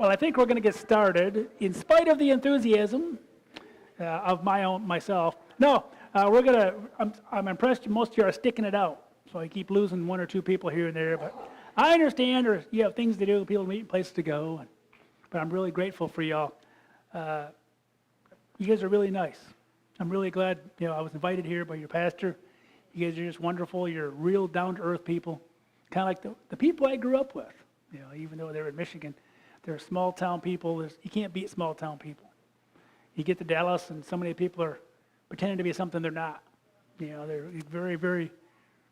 Well, I think we're going to get started in spite of the enthusiasm of myself. No, I'm impressed most of you are sticking it out. So I keep losing one or two people here and there, but I understand, or you have things to do, people to meet, places to go. But I'm really grateful for y'all. You guys are really nice. I'm really glad, I was invited here by your pastor. You guys are just wonderful. You're real down-to-earth people, kind of like the people I grew up with. Even though they're in Michigan, they're small-town people. You can't beat small-town people. You get to Dallas, and so many people are pretending to be something they're not. They're very, very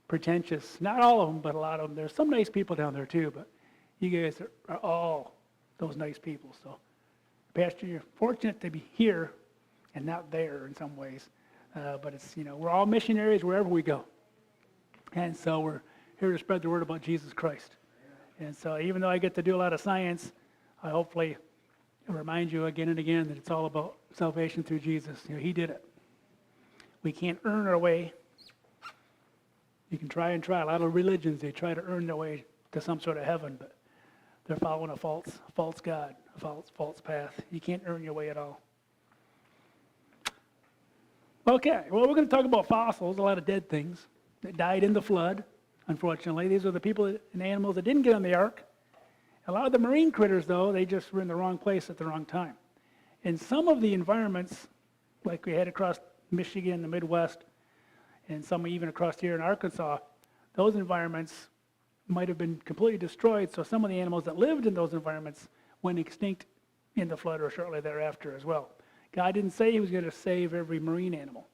pretentious. Not all of them, but a lot of them. There's some nice people down there too, but you guys are all those nice people. So, Pastor, you're fortunate to be here and not there in some ways. But it's, we're all missionaries wherever we go. And so we're here to spread the word about Jesus Christ. And so even though I get to do a lot of science, I hopefully remind you again and again that it's all about salvation through Jesus. He did it. We can't earn our way. You can try and try. A lot of religions, they try to earn their way to some sort of heaven, but they're following a false God, a false path. You can't earn your way at all. Okay, well, we're going to talk about fossils, a lot of dead things that died in the flood, unfortunately. These are the people and animals that didn't get on the ark. A lot of the marine critters, though, they just were in the wrong place at the wrong time. And some of the environments, like we had across Michigan, the Midwest, and some even across here in Arkansas, those environments might have been completely destroyed, so some of the animals that lived in those environments went extinct in the flood or shortly thereafter as well. God didn't say he was going to save every marine animal,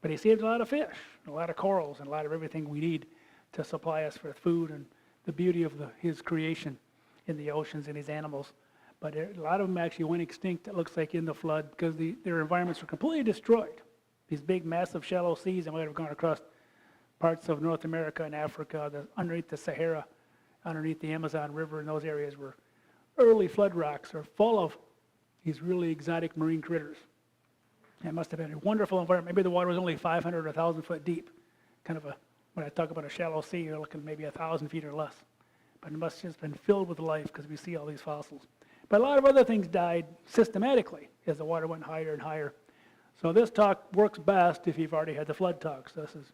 but he saved a lot of fish, a lot of corals, and a lot of everything we need to supply us with food and the beauty of his creation in the oceans and his animals. But a lot of them actually went extinct, it looks like, in the flood because their environments were completely destroyed. These big, massive, shallow seas that might have gone across parts of North America and Africa, underneath the Sahara, underneath the Amazon River, and those areas were early flood rocks are full of these really exotic marine critters. It must have been a wonderful environment. Maybe the water was only 500 or 1,000 foot deep. When I talk about a shallow sea, you're looking maybe 1,000 feet or less. But it must have just been filled with life because we see all these fossils. But a lot of other things died systematically as the water went higher and higher. So this talk works best if you've already had the flood talk. So this is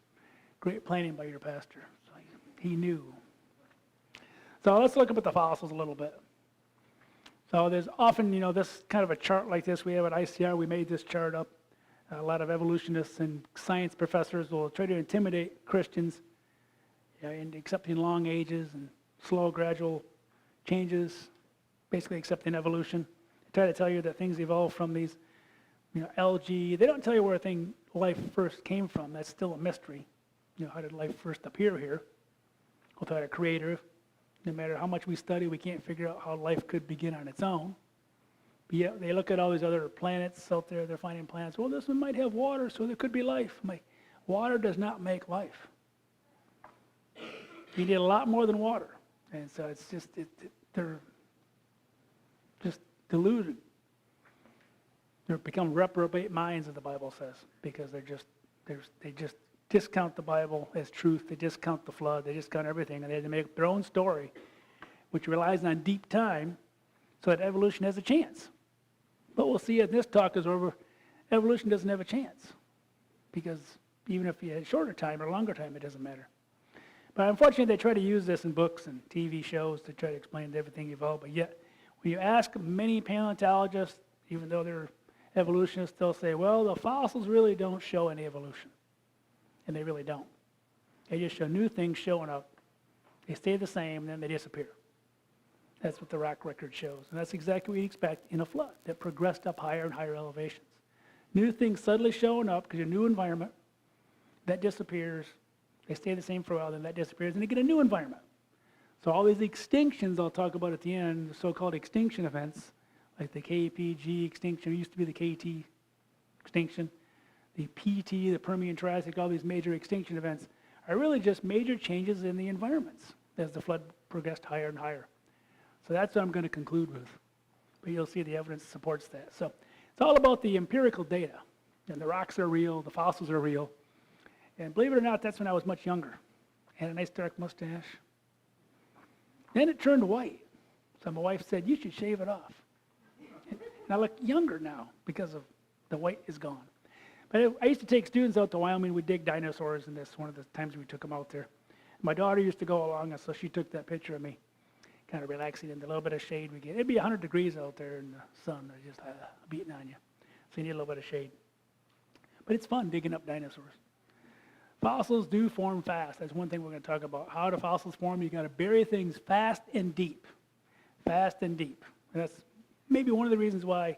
great planning by your pastor. So he knew. So let's look up at the fossils a little bit. So there's often, this kind of a chart like this. We have at ICR, we made this chart up. A lot of evolutionists and science professors will try to intimidate Christians into accepting long ages and slow, gradual changes, basically accepting evolution. They try to tell you that things evolve from these, algae. They don't tell you where life first came from. That's still a mystery. How did life first appear here? Without a creator. No matter how much we study, we can't figure out how life could begin on its own. But yet they look at all these other planets out there, they're finding planets. Well, this one might have water, so there could be life. I'm like, water does not make life. You need a lot more than water. And so it's just, they're just deluded. They become reprobate minds, as the Bible says, because they just discount the Bible as truth. They discount the flood. They discount everything, and they make their own story, which relies on deep time, so that evolution has a chance. But we'll see as this talk is over, evolution doesn't have a chance, because even if you had shorter time or longer time, it doesn't matter. But unfortunately, they try to use this in books and TV shows to try to explain that everything evolved. But yet, when you ask many paleontologists, even though they're evolutionists, they'll say, well, the fossils really don't show any evolution. And they really don't. They just show new things showing up. They stay the same, and then they disappear. That's what the rock record shows. And that's exactly what you'd expect in a flood that progressed up higher and higher elevations. New things suddenly showing up because your new environment, that disappears. They stay the same for a while, then that disappears, and they get a new environment. So all these extinctions I'll talk about at the end, the so-called extinction events, like the KPG extinction, it used to be the KT extinction, the PT, the Permian Triassic, all these major extinction events are really just major changes in the environments as the flood progressed higher and higher. So that's what I'm going to conclude with. But you'll see the evidence supports that. So it's all about the empirical data. And the rocks are real, the fossils are real. And believe it or not, that's when I was much younger. Had a nice dark mustache. Then it turned white. So my wife said, you should shave it off. And I look younger now because of the weight is gone. But I used to take students out to Wyoming. We'd dig dinosaurs, and that's one of the times we took them out there. My daughter used to go along, and so she took that picture of me, kind of relaxing in the little bit of shade we get. It'd be 100 degrees out there in the sun. They're just beating on you. So you need a little bit of shade. But it's fun digging up dinosaurs. Fossils do form fast. That's one thing we're going to talk about. How do fossils form? You got to bury things fast and deep. Fast and deep. And that's maybe one of the reasons why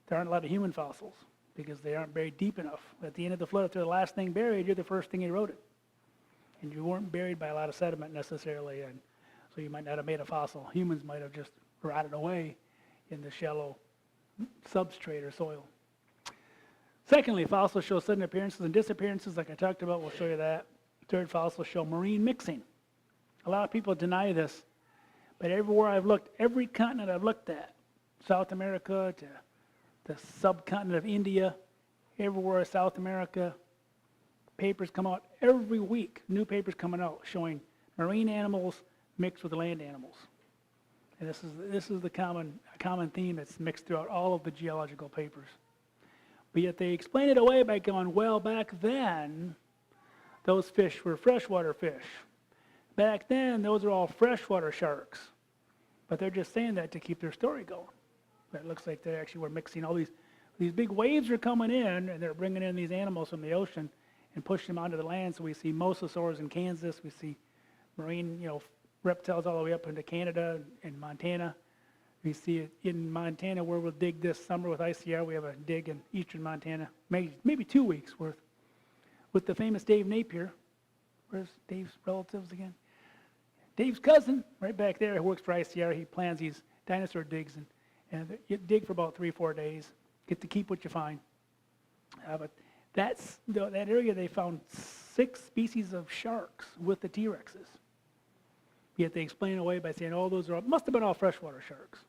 there aren't a lot of human fossils, because they aren't buried deep enough. At the end of the flood, if they're the last thing buried, you're the first thing eroded. And you weren't buried by a lot of sediment necessarily, and so you might not have made a fossil. Humans might have just rotted away in the shallow substrate or soil. Secondly, fossils show sudden appearances and disappearances, like I talked about. We'll show you that. Third, fossils show marine mixing. A lot of people deny this, but everywhere I've looked, every continent I've looked at, South America to the subcontinent of India, everywhere South America, papers come out every week, new papers coming out showing marine animals mixed with land animals. And this is the common theme that's mixed throughout all of the geological papers. But yet they explain it away by going, well, back then, those fish were freshwater fish. Back then, those are all freshwater sharks. But they're just saying that to keep their story going. But it looks like they actually were mixing all these big waves are coming in, and they're bringing in these animals from the ocean and pushing them onto the land. So we see mosasaurs in Kansas. We see marine, reptiles all the way up into Canada and Montana. We see it in Montana, where we'll dig this summer with ICR. We have a dig in eastern Montana, maybe 2 weeks worth, with the famous Dave Napier. Where's Dave's relatives again? Dave's cousin, right back there, who works for ICR. He plans these dinosaur digs, and you dig for about 3-4 days. Get to keep what you find. But that area, they found 6 species of sharks with the T-Rexes. Yet they explain it away by saying, oh, those must have been all freshwater sharks.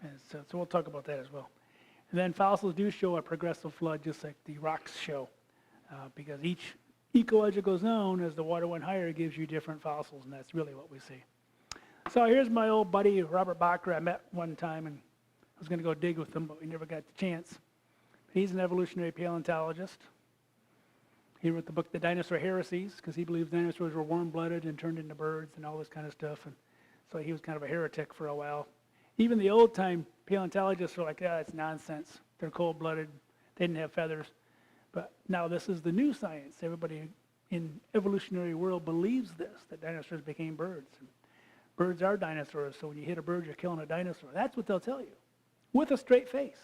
And so we'll talk about that as well. And then fossils do show a progressive flood, just like the rocks show, because each ecological zone, as the water went higher, gives you different fossils, and that's really what we see. So here's my old buddy, Robert Bacher. I met one time, and I was going to go dig with him, but we never got the chance. He's an evolutionary paleontologist. He wrote the book, The Dinosaur Heresies, because he believes dinosaurs were warm-blooded and turned into birds and all this kind of stuff. And so he was kind of a heretic for a while. Even the old-time paleontologists were like, it's nonsense. They're cold-blooded. They didn't have feathers. But now this is the new science. Everybody in evolutionary world believes this, that dinosaurs became birds. And birds are dinosaurs, so when you hit a bird, you're killing a dinosaur. That's what they'll tell you, with a straight face.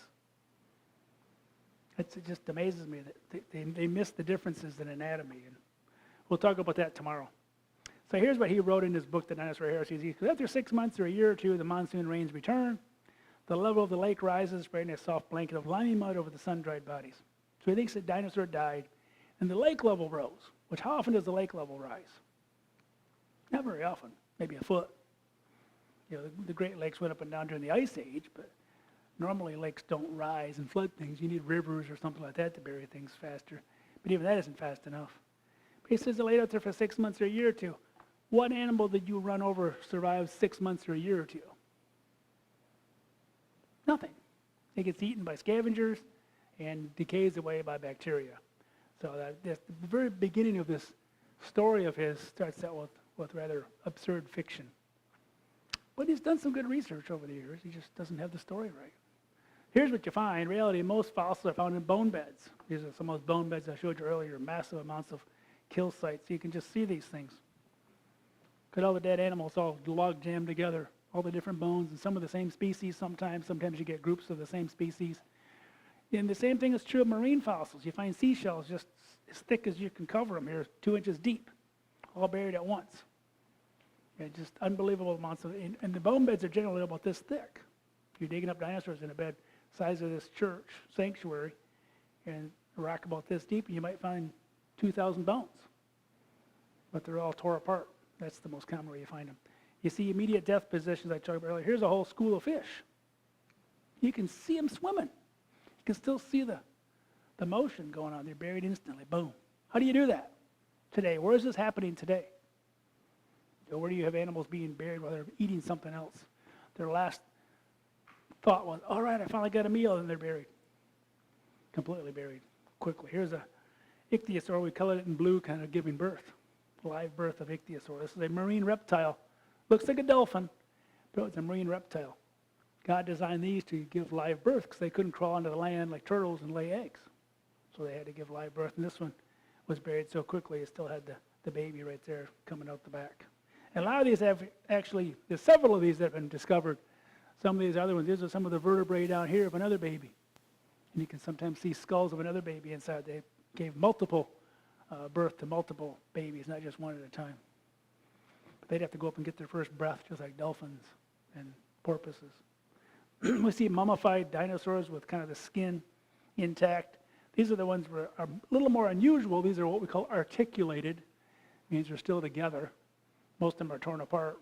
It just amazes me that they miss the differences in anatomy. And we'll talk about that tomorrow. So here's what he wrote in his book, The Dinosaur Heresies. He says, after 6 months or a year or two, the monsoon rains return. The level of the lake rises, spreading a soft blanket of limy mud over the sun-dried bodies. So he thinks the dinosaur died, and the lake level rose. Which, how often does the lake level rise? Not very often, maybe a foot. The Great Lakes went up and down during the Ice Age, but normally lakes don't rise and flood things. You need rivers or something like that to bury things faster. But even that isn't fast enough. But he says they laid out there for 6 months or a year or two. What animal did you run over survives 6 months or a year or two? Nothing. It gets eaten by scavengers and decays away by bacteria. So the very beginning of this story of his starts out with rather absurd fiction. But he's done some good research over the years. He just doesn't have the story right. Here's what you find. In reality, most fossils are found in bone beds. These are some of those bone beds I showed you earlier, massive amounts of kill sites. So you can just see these things. Look at all the dead animals all log jammed together, all the different bones, and some of the same species sometimes. Sometimes you get groups of the same species. And the same thing is true of marine fossils. You find seashells just as thick as you can cover them here, 2 inches deep, all buried at once. Just unbelievable amounts of, and the bone beds are generally about this thick. You're digging up dinosaurs in a bed size of this church sanctuary, and a rock about this deep, and you might find 2,000 bones. But they're all tore apart. That's the most common way you find them. You see immediate death positions I talked about earlier. Here's a whole school of fish. You can see them swimming. You can still see the motion going on. They're buried instantly. Boom. How do you do that today? Where is this happening today? Where do you have animals being buried while they're eating something else? Their last thought was, all right, I finally got a meal, and they're buried. Completely buried, quickly. Here's a ichthyosaur. We colored it in blue, kind of giving birth. Live birth of ichthyosaur. This is a marine reptile. Looks like a dolphin, but it's a marine reptile. God designed these to give live birth because they couldn't crawl onto the land like turtles and lay eggs. So they had to give live birth. And this one was buried so quickly, it still had the baby right there coming out the back. And a lot of these have actually, there's several of these that have been discovered. Some of these other ones, these are some of the vertebrae down here of another baby. And you can sometimes see skulls of another baby inside. They gave multiple birth to multiple babies, not just one at a time. But they'd have to go up and get their first breath, just like dolphins and porpoises. We see mummified dinosaurs with kind of the skin intact. These are the ones that are a little more unusual. These are what we call articulated. Means they're still together. Most of them are torn apart.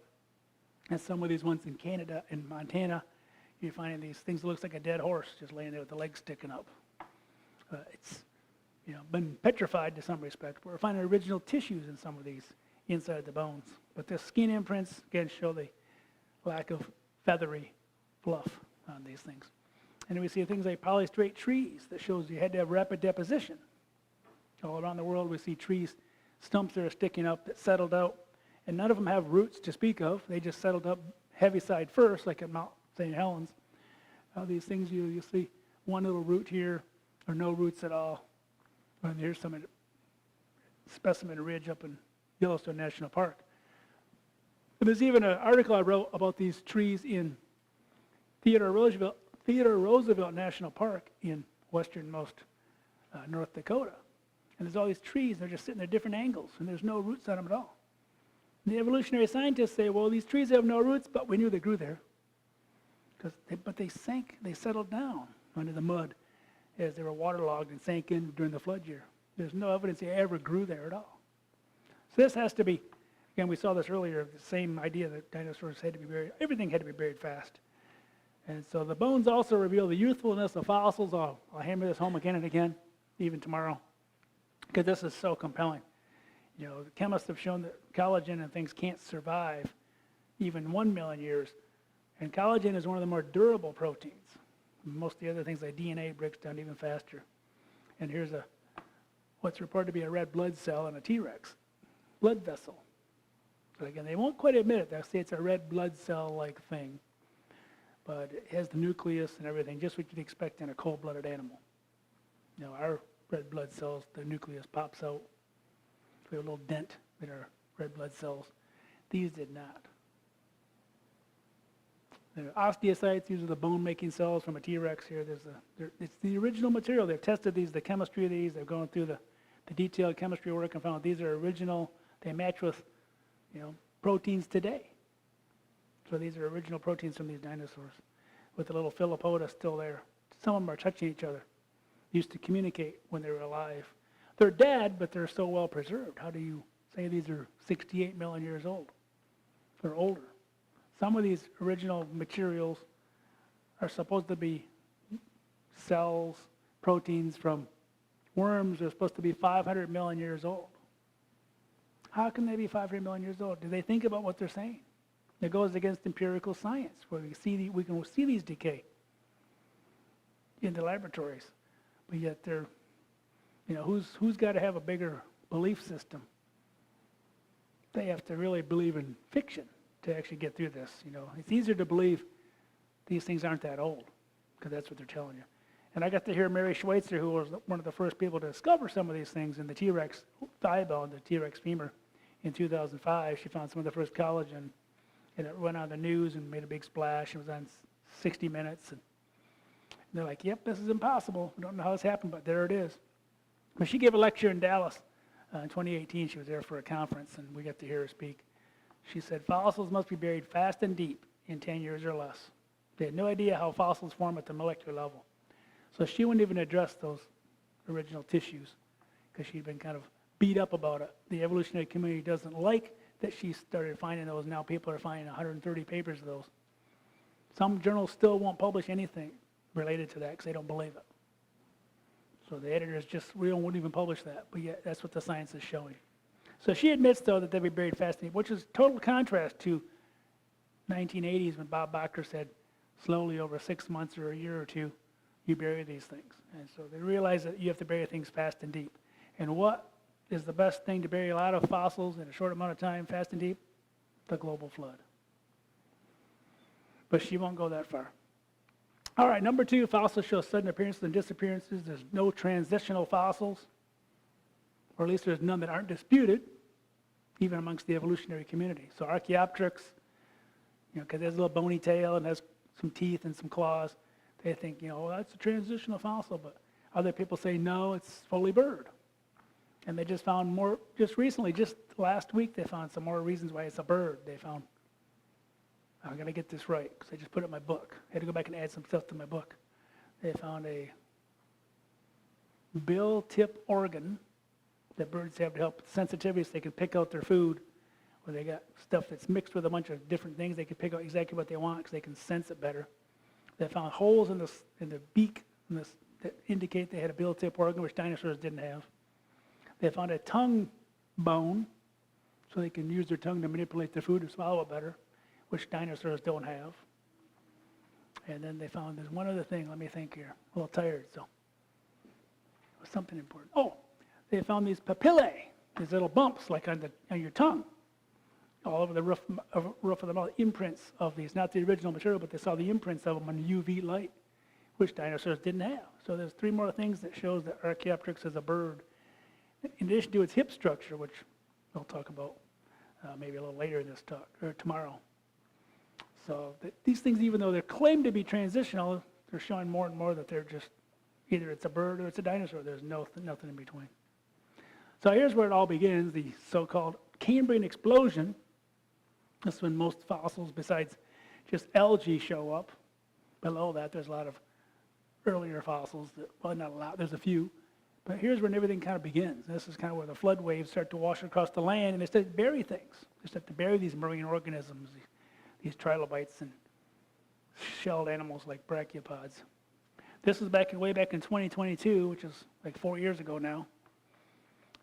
And some of these ones in Canada and Montana, you're finding these things that looks like a dead horse just laying there with the legs sticking up. It's been petrified to some respect. But we're finding original tissues in some of these inside the bones. But the skin imprints, again, show the lack of feathery fluff on these things. And then we see things like polystrate trees that shows you had to have rapid deposition. All around the world we see trees, stumps that are sticking up that settled out, and none of them have roots to speak of. They just settled up heavy side first, like at Mount St. Helens. These things you'll see one little root here, or no roots at all. And here's some specimen ridge up in Yellowstone National Park. And there's even an article I wrote about these trees in Theodore Roosevelt National Park in westernmost North Dakota. And there's all these trees, they're just sitting at different angles, and there's no roots on them at all. And the evolutionary scientists say, well, these trees have no roots, but we knew they grew there. But they sank, they settled down under the mud as they were waterlogged and sank in during the flood year. There's no evidence they ever grew there at all. So this has to be, again, we saw this earlier, the same idea that dinosaurs had to be buried, everything had to be buried fast. And so the bones also reveal the youthfulness of fossils. I'll hammer this home again and again, even tomorrow, because this is so compelling. The chemists have shown that collagen and things can't survive even 1 million years. And collagen is one of the more durable proteins. Most of the other things like DNA breaks down even faster. And here's what's reported to be a red blood cell in a T-Rex blood vessel. So again, they won't quite admit it. They'll say it's a red blood cell-like thing. But it has the nucleus and everything, just what you'd expect in a cold-blooded animal. Our red blood cells, the nucleus pops out. We have a little dent in our red blood cells. These did not. The osteocytes, these are the bone-making cells from a T-Rex here. It's the original material. They've tested the chemistry of these. They've gone through the detailed chemistry work and found these are original. They match with, proteins today. So these are original proteins from these dinosaurs with the little philopoda still there. Some of them are touching each other. Used to communicate when they were alive. They're dead, but they're so well preserved. How do you say these are 68 million years old? They're older. Some of these original materials are supposed to be cells, proteins from worms. They're supposed to be 500 million years old. How can they be 500 million years old? Do they think about what they're saying? It goes against empirical science, where we can see these decay in the laboratories, but yet they're, who's got to have a bigger belief system? They have to really believe in fiction to actually get through this. It's easier to believe these things aren't that old, because that's what they're telling you. And I got to hear Mary Schweitzer, who was one of the first people to discover some of these things in the T-Rex thigh bone, the T-Rex femur, in 2005. She found some of the first collagen, and it went on the news and made a big splash. It was on 60 Minutes. And they're like, yep, this is impossible. We don't know how this happened, but there it is. But she gave a lecture in Dallas in 2018. She was there for a conference, and we got to hear her speak. She said, fossils must be buried fast and deep in 10 years or less. They had no idea how fossils form at the molecular level. So she wouldn't even address those original tissues because she'd been kind of beat up about it. The evolutionary community doesn't like that she started finding those. Now people are finding 130 papers of those. Some journals still won't publish anything related to that because they don't believe it. So the editors won't even publish that, but yet that's what the science is showing. So she admits, though, that they'll be buried fast and deep, which is total contrast to 1980s when Bob Bacher said, slowly over 6 months or a year or two, you bury these things. And so they realized that you have to bury things fast and deep. And what is the best thing to bury a lot of fossils in a short amount of time, fast and deep? The global flood. But she won't go that far. All right, number 2, fossils show sudden appearances and disappearances. There's no transitional fossils, or at least there's none that aren't disputed, even amongst the evolutionary community. So Archaeopteryx, because there's a little bony tail and has some teeth and some claws, they think, well, that's a transitional fossil, but other people say, no, it's fully bird. And they just found more, just recently, just last week, they found some more reasons why it's a bird. They found, I'm going to get this right, because I just put it in my book. I had to go back and add some stuff to my book. They found a bill tip organ that birds have to help sensitivity so they can pick out their food, where they got stuff that's mixed with a bunch of different things. They can pick out exactly what they want because they can sense it better. They found holes in the beak that indicate they had a bill tip organ, which dinosaurs didn't have. They found a tongue bone, so they can use their tongue to manipulate their food and swallow it better, which dinosaurs don't have. And then they found there's one other thing. Let me think here. I'm a little tired, so it was something important. Oh, they found these papillae, these little bumps like on your tongue, all over the roof of the mouth, imprints of these, not the original material, but they saw the imprints of them on UV light, which dinosaurs didn't have. So there's 3 more things that shows that Archaeopteryx is a bird, in addition to its hip structure, which we'll talk about maybe a little later in this talk, or tomorrow. So these things, even though they're claimed to be transitional, they're showing more and more that they're just, either it's a bird or it's a dinosaur. There's nothing in between. So here's where it all begins, the so-called Cambrian explosion. That's when most fossils, besides just algae, show up. Below that, there's a lot of earlier fossils. Well, not a lot, there's a few. But here's when everything kind of begins. This is kind of where the flood waves start to wash across the land, and they start to bury things. They start to bury these marine organisms, these trilobites and shelled animals like brachiopods. This is way back in 2022, which is like 4 years ago now.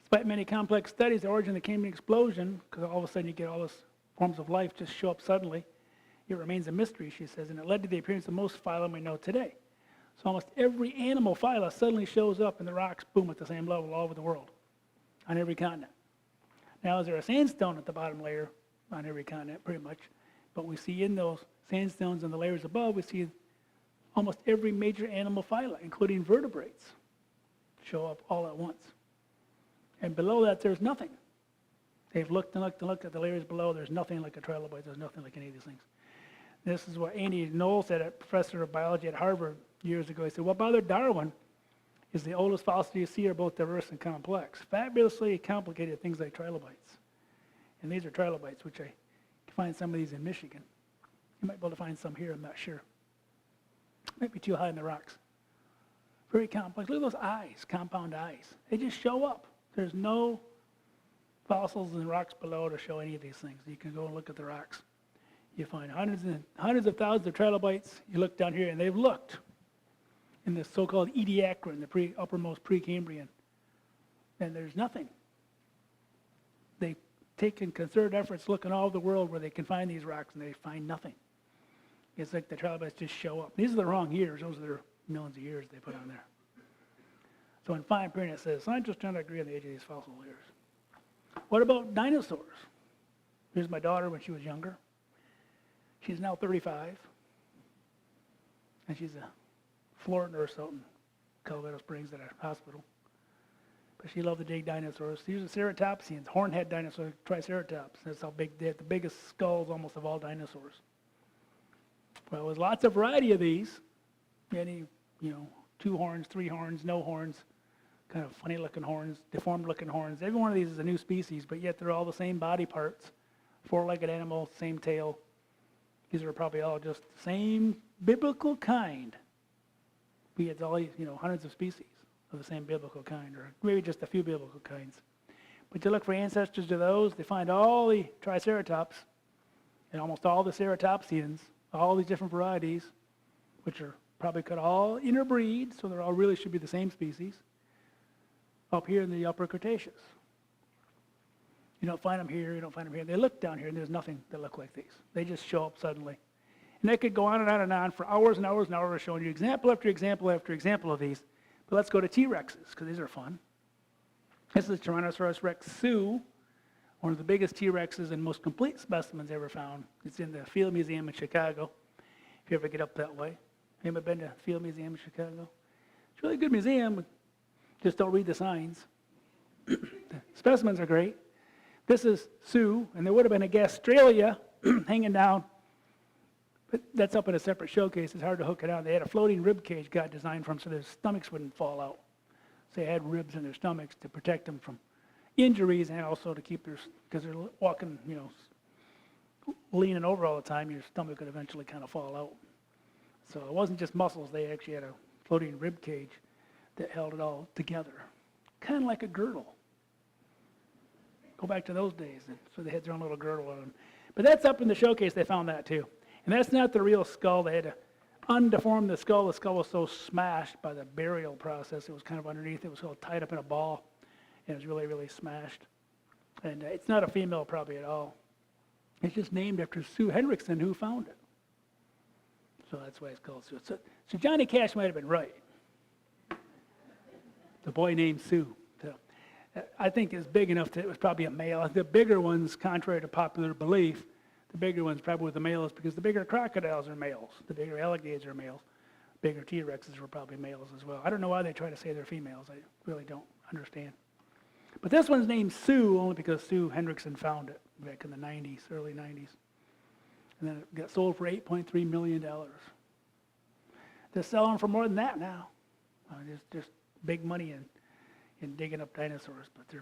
Despite many complex studies, the origin of the Cambrian explosion, because all of a sudden you get all these forms of life just show up suddenly, it remains a mystery, she says, and it led to the appearance of most phyla we know today. So almost every animal phyla suddenly shows up in the rocks, boom, at the same level all over the world, on every continent. Now, is there a sandstone at the bottom layer on every continent? Pretty much. But we see in those sandstones and the layers above, we see almost every major animal phyla, including vertebrates, show up all at once. And below that, there's nothing. They've looked and looked and looked at the layers below. There's nothing like a trilobite. There's nothing like any of these things. This is what Andy Knoll said, a professor of biology at Harvard years ago. He said, what bothered Darwin is the oldest fossils you see are both diverse and complex. Fabulously complicated things like trilobites. And these are trilobites, which I can find some of these in Michigan. You might be able to find some here, I'm not sure. Might be too high in the rocks. Very complex. Look at those eyes, compound eyes. They just show up. There's no fossils in the rocks below to show any of these things. You can go and look at the rocks. You find hundreds of thousands of trilobites. You look down here, and they've looked in the so-called Ediacaran, the uppermost Precambrian, and there's nothing. They take in concerted efforts looking all over the world where they can find these rocks, and they find nothing. It's like the trilobites just show up. These are the wrong years. Those are their millions of years they put on there. So in fine print it says, scientists trying to agree on the age of these fossil layers. What about dinosaurs? Here's my daughter when she was younger. She's now 35. And she's a floor nurse out in Colorado Springs at a hospital. But she loved to dig dinosaurs. These are ceratopsians, hornhead dinosaurs, triceratops. That's how big they have, the biggest skulls almost of all dinosaurs. Well, there's lots of variety of these. Any, 2 horns, 3 horns, no horns, kind of funny looking horns, deformed looking horns. Every one of these is a new species, but yet they're all the same body parts. 4-legged animal, same tail. These are probably all just the same biblical kind. We had all these, hundreds of species of the same biblical kind, or maybe just a few biblical kinds. But you look for ancestors to those, they find all the triceratops and almost all the ceratopsians, all these different varieties, which are probably could all interbreed, so they all really should be the same species, up here in the Upper Cretaceous. You don't find them here, you don't find them here. They look down here, and there's nothing that look like these. They just show up suddenly. And they could go on and on and on for hours and hours and hours showing you example after example after example of these. But let's go to T-Rexes, because these are fun. This is Tyrannosaurus rex Sioux, one of the biggest T-Rexes and most complete specimens ever found. It's in the Field Museum in Chicago, if you ever get up that way. Have you been to the Field Museum in Chicago? It's a really good museum, just don't read the signs. The specimens are great. This is Sioux, and there would have been a Gastralia hanging down, but that's up in a separate showcase. It's hard to hook it on. They had a floating rib cage got designed for them so their stomachs wouldn't fall out. So they had ribs in their stomachs to protect them from injuries and also to keep their, because they're walking, leaning over all the time, your stomach could eventually kind of fall out. So it wasn't just muscles. They actually had a floating rib cage that held it all together, kind of like a girdle. Go back to those days. So they had their own little girdle on them. But that's up in the showcase. They found that too. And that's not the real skull. They had to undeform the skull. The skull was so smashed by the burial process. It was kind of underneath. It was all tied up in a ball. And it was really, really smashed. And it's not a female probably at all. It's just named after Sue Hendrickson, who found it. So that's why it's called Sue. So Johnny Cash might have been right. The boy named Sue. So I think it's big enough that it was probably a male. The bigger ones, contrary to popular belief, the bigger ones probably were the males because the bigger crocodiles are males. The bigger alligators are males. Bigger T-Rexes were probably males as well. I don't know why they try to say they're females. I really don't understand. But this one's named Sue only because Sue Hendrickson found it back in the 90s, early 90s. And then it got sold for $8.3 million. They're selling for more than that now. Just big money in digging up dinosaurs. But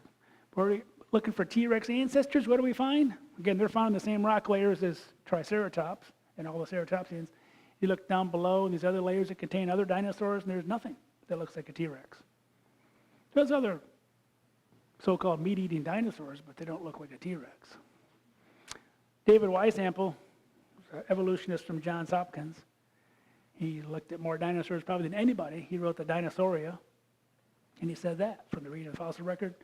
we're looking for T-Rex ancestors. What do we find? Again, they're found in the same rock layers as Triceratops and all the ceratopsians. You look down below and these other layers that contain other dinosaurs, and there's nothing that looks like a T-Rex. There's other so-called meat-eating dinosaurs, but they don't look like a T-Rex. David Weishampel, evolutionist from Johns Hopkins, he looked at more dinosaurs probably than anybody. He wrote the Dinosauria, and he said that from the reading of the fossil record,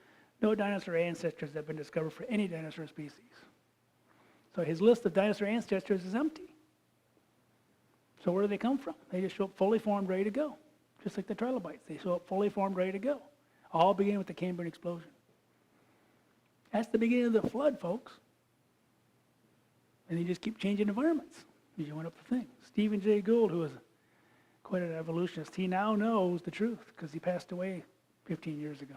no dinosaur ancestors have been discovered for any dinosaur species. So his list of dinosaur ancestors is empty. So where do they come from? They just show up fully formed, ready to go. Just like the trilobites. They show up fully formed, ready to go. All began with the Cambrian explosion. That's the beginning of the flood, folks. And you just keep changing environments as you went up the thing. Stephen Jay Gould, who was quite an evolutionist, he now knows the truth because he passed away 15 years ago.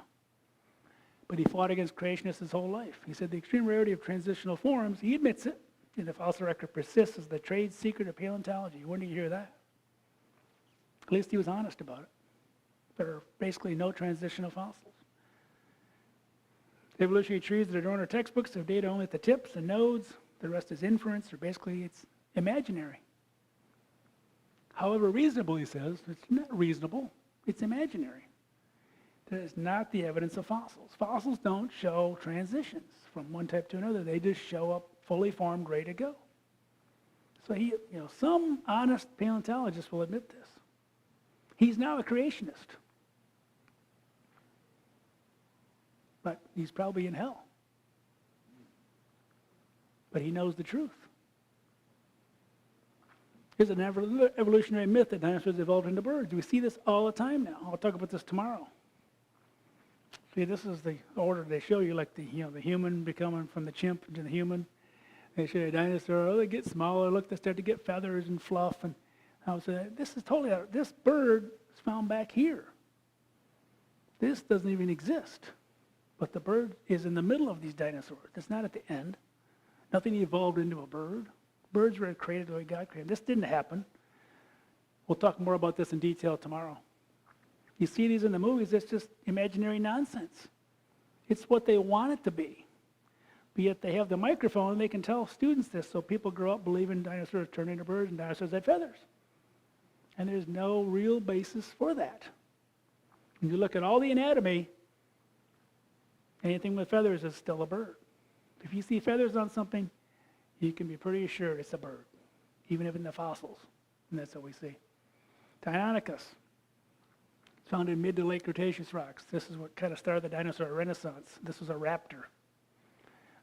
But he fought against creationists his whole life. He said the extreme rarity of transitional forms, he admits it, and the fossil record persists as the trade secret of paleontology. When did you hear that? At least he was honest about it. There are basically no transitional fossils. The evolutionary trees that adorn our textbooks have data only at the tips and nodes. The rest is inference, or basically it's imaginary. However reasonable, he says, it's not reasonable, it's imaginary. That is not the evidence of fossils. Fossils don't show transitions from one type to another. They just show up fully formed, ready to go. So some honest paleontologist will admit this. He's now a creationist. But he's probably in hell. But he knows the truth. There's an evolutionary myth that dinosaurs evolved into birds. We see this all the time now. I'll talk about this tomorrow. See, this is the order they show you, like the human becoming from the chimp to the human. They show you a dinosaur. Oh, they get smaller. Look, they start to get feathers and fluff. And I was saying, this is totally out. This bird is found back here. This doesn't even exist. But the bird is in the middle of these dinosaurs. It's not at the end. Nothing evolved into a bird. Birds were created the way God created them. This didn't happen. We'll talk more about this in detail tomorrow. You see these in the movies, it's just imaginary nonsense. It's what they want it to be. But yet they have the microphone and they can tell students this, so people grow up believing dinosaurs turn into birds and dinosaurs had feathers. And there's no real basis for that. When you look at all the anatomy, anything with feathers is still a bird. If you see feathers on something, you can be pretty sure it's a bird, even if in the fossils. And that's what we see. Deinonychus. It's found in mid to late Cretaceous rocks. This is what kind of started the dinosaur renaissance. This was a raptor.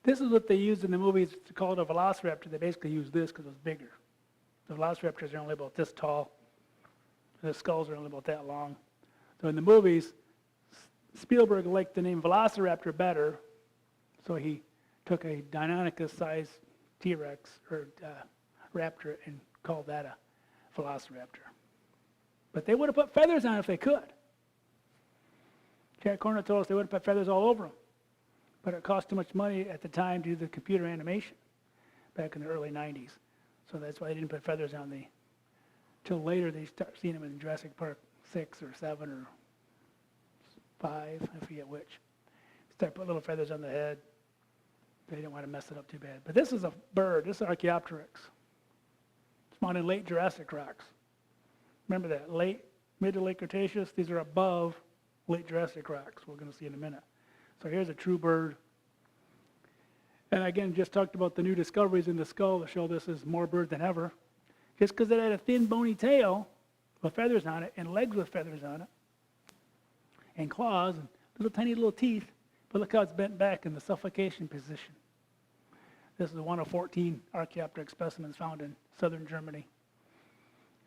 This is what they used in the movies to call it a velociraptor. They basically used this because it was bigger. The velociraptors are only about this tall. The skulls are only about that long. So in the movies, Spielberg liked the name Velociraptor better, so he took a Deinonychus-sized T-Rex or raptor and called that a Velociraptor. But they would have put feathers on it if they could. Jack Horner told us they would have put feathers all over them. But it cost too much money at the time to do the computer animation back in the early 90s. So that's why they didn't put feathers on the, till later they start seeing them in Jurassic Park 6 or 7 or 5, I forget which. Start putting little feathers on the head. They didn't want to mess it up too bad. But this is a bird, this is Archaeopteryx. It's found in late Jurassic rocks. Remember that, mid to late Cretaceous, these are above late Jurassic rocks, we're going to see in a minute. So here's a true bird. And again, just talked about the new discoveries in the skull that show this is more bird than ever. Just because it had a thin bony tail with feathers on it and legs with feathers on it and claws and little tiny little teeth, but look how it's bent back in the suffocation position. This is one of 14 Archaeopteryx specimens found in southern Germany.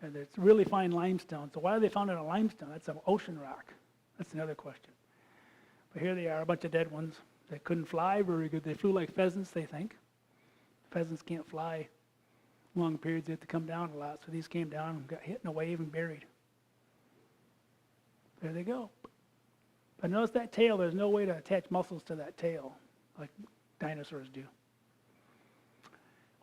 And it's really fine limestone. So why are they found in a limestone? That's an ocean rock. That's another question. But here they are, a bunch of dead ones. They couldn't fly very good. They flew like pheasants, they think. Pheasants can't fly long periods. They have to come down a lot. So these came down and got hit in a wave and buried. There they go. But notice that tail, there's no way to attach muscles to that tail like dinosaurs do.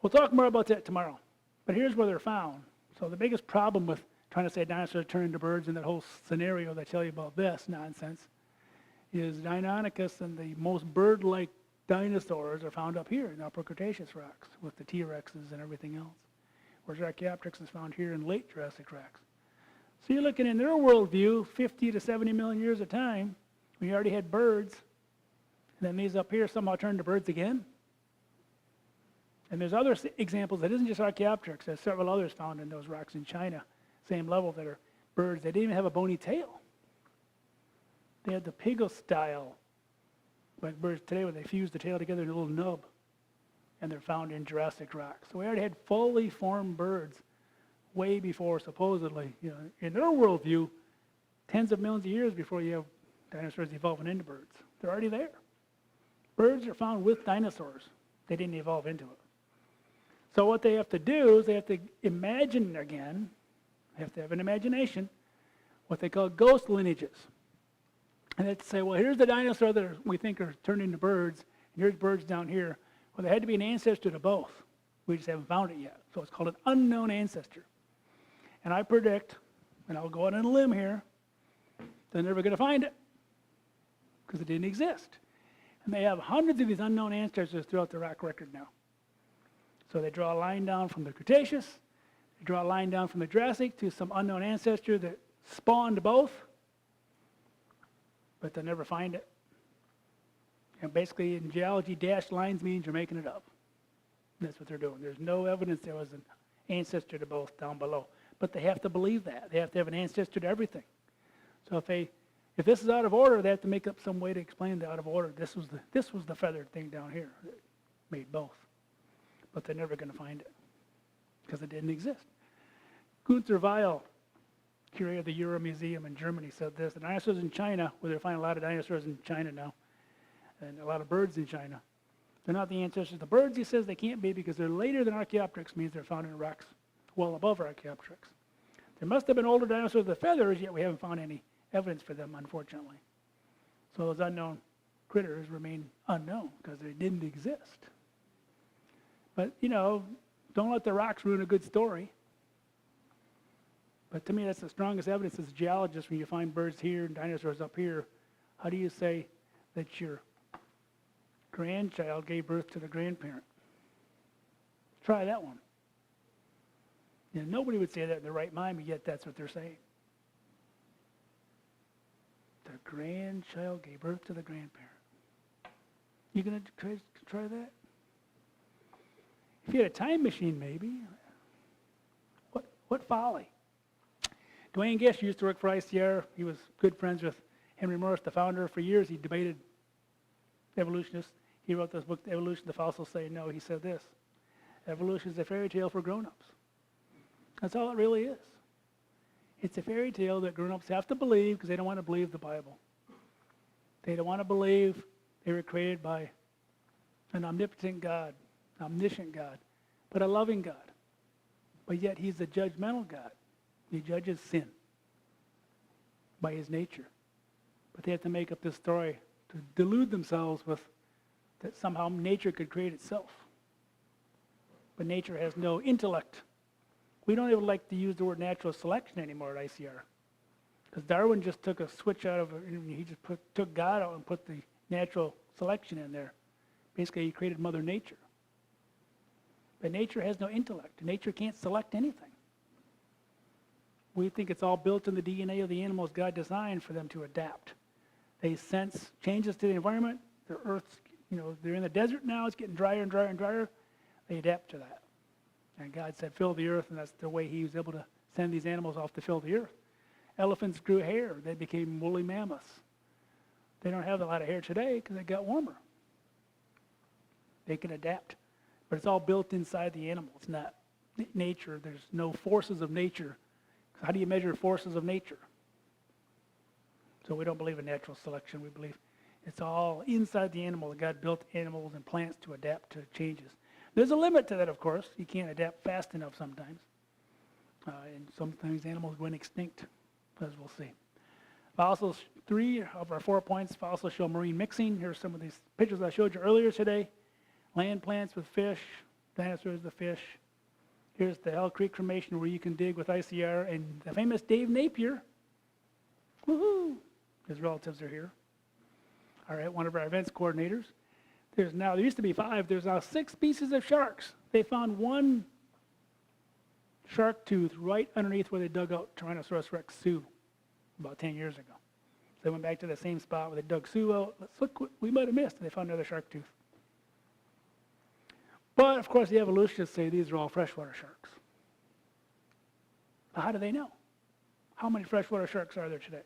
We'll talk more about that tomorrow. But here's where they're found. So the biggest problem with trying to say dinosaurs turn into birds and that whole scenario that I tell you about this nonsense is Deinonychus and the most bird-like dinosaurs are found up here in Upper Cretaceous rocks with the T-Rexes and everything else, whereas Archaeopteryx is found here in late Jurassic rocks. So you're looking in their worldview, 50 to 70 million years of time, we already had birds, and then these up here somehow turned to birds again. And there's other examples that isn't just Archaeopteryx. There's several others found in those rocks in China, same level, that are birds. They didn't even have a bony tail. They had the pigos style, like birds today, where they fuse the tail together in a little nub, and they're found in Jurassic rocks. So we already had fully formed birds way before, supposedly, in their worldview, tens of millions of years before you have dinosaurs evolving into birds. They're already there. Birds are found with dinosaurs. They didn't evolve into it. So what they have to do is they have to imagine again, they have to have an imagination, what they call ghost lineages. And they have to say, well, here's the dinosaur that we think are turned into birds, and here's birds down here. Well, there had to be an ancestor to both. We just haven't found it yet. So it's called an unknown ancestor. And I predict, and I'll go out on a limb here, they're never going to find it because it didn't exist. And they have hundreds of these unknown ancestors throughout the rock record now. So they draw a line down from the Cretaceous, they draw a line down from the Jurassic to some unknown ancestor that spawned both, but they'll never find it. And basically in geology, dashed lines means you're making it up. That's what they're doing. There's no evidence there was an ancestor to both down below. But they have to believe that. They have to have an ancestor to everything. So if this is out of order, they have to make up some way to explain the out of order. This was the feathered thing down here that made both. But they're never going to find it because it didn't exist. Gunther Weil, curator of the Euro Museum in Germany, said this: the dinosaurs in China, where they're finding a lot of dinosaurs in China now, and a lot of birds in China, they're not the ancestors of the birds. He says they can't be because they're later than Archaeopteryx, means they're found in rocks well above Archaeopteryx. There must have been older dinosaurs with feathers, yet we haven't found any evidence for them, unfortunately. So those unknown critters remain unknown because they didn't exist. But, don't let the rocks ruin a good story. But to me, that's the strongest evidence as a geologist. When you find birds here and dinosaurs up here, how do you say that your grandchild gave birth to the grandparent? Try that one. Nobody would say that in their right mind, but yet that's what they're saying. The grandchild gave birth to the grandparent. You going to try that? If you had a time machine, maybe. What folly. Dwayne Gish used to work for ICR. He was good friends with Henry Morris, the founder. For years, he debated evolutionists. He wrote this book, Evolution, the Fossils Say No. He said this: evolution is a fairy tale for grown-ups. That's all it really is. It's a fairy tale that grown-ups have to believe because they don't want to believe the Bible. They don't want to believe they were created by an omnipotent God, omniscient God, but a loving God. But yet he's a judgmental God. He judges sin by his nature. But they have to make up this story to delude themselves with that somehow nature could create itself. But nature has no intellect. We don't even like to use the word natural selection anymore at ICR. Because Darwin just took a switch out of it, he just took God out and put the natural selection in there. Basically, he created Mother Nature. But nature has no intellect. Nature can't select anything. We think it's all built in the DNA of the animals God designed for them to adapt. They sense changes to the environment. The Earth's, they're in the desert now. It's getting drier and drier and drier. They adapt to that. And God said, fill the earth, and that's the way he was able to send these animals off to fill the earth. Elephants grew hair. They became woolly mammoths. They don't have a lot of hair today because it got warmer. They can adapt. But it's all built inside the animal. It's not nature. There's no forces of nature. How do you measure forces of nature? So we don't believe in natural selection. We believe it's all inside the animal. God built animals and plants to adapt to changes. There's a limit to that, of course. You can't adapt fast enough sometimes. And sometimes animals went extinct, as we'll see. Fossils, 3 of our 4 points, fossils show marine mixing. Here's some of these pictures I showed you earlier today. Land plants with fish, dinosaurs with fish. Here's the Hell Creek cremation where you can dig with ICR, and the famous Dave Napier. Woohoo! His relatives are here. All right, one of our events coordinators. There used to be 5, there's now 6 species of sharks. They found one shark tooth right underneath where they dug out Tyrannosaurus rex Sue about 10 years ago. So they went back to the same spot where they dug Sue out. Let's look what we might have missed, and they found another shark tooth. But, of course, the evolutionists say these are all freshwater sharks. How do they know? How many freshwater sharks are there today?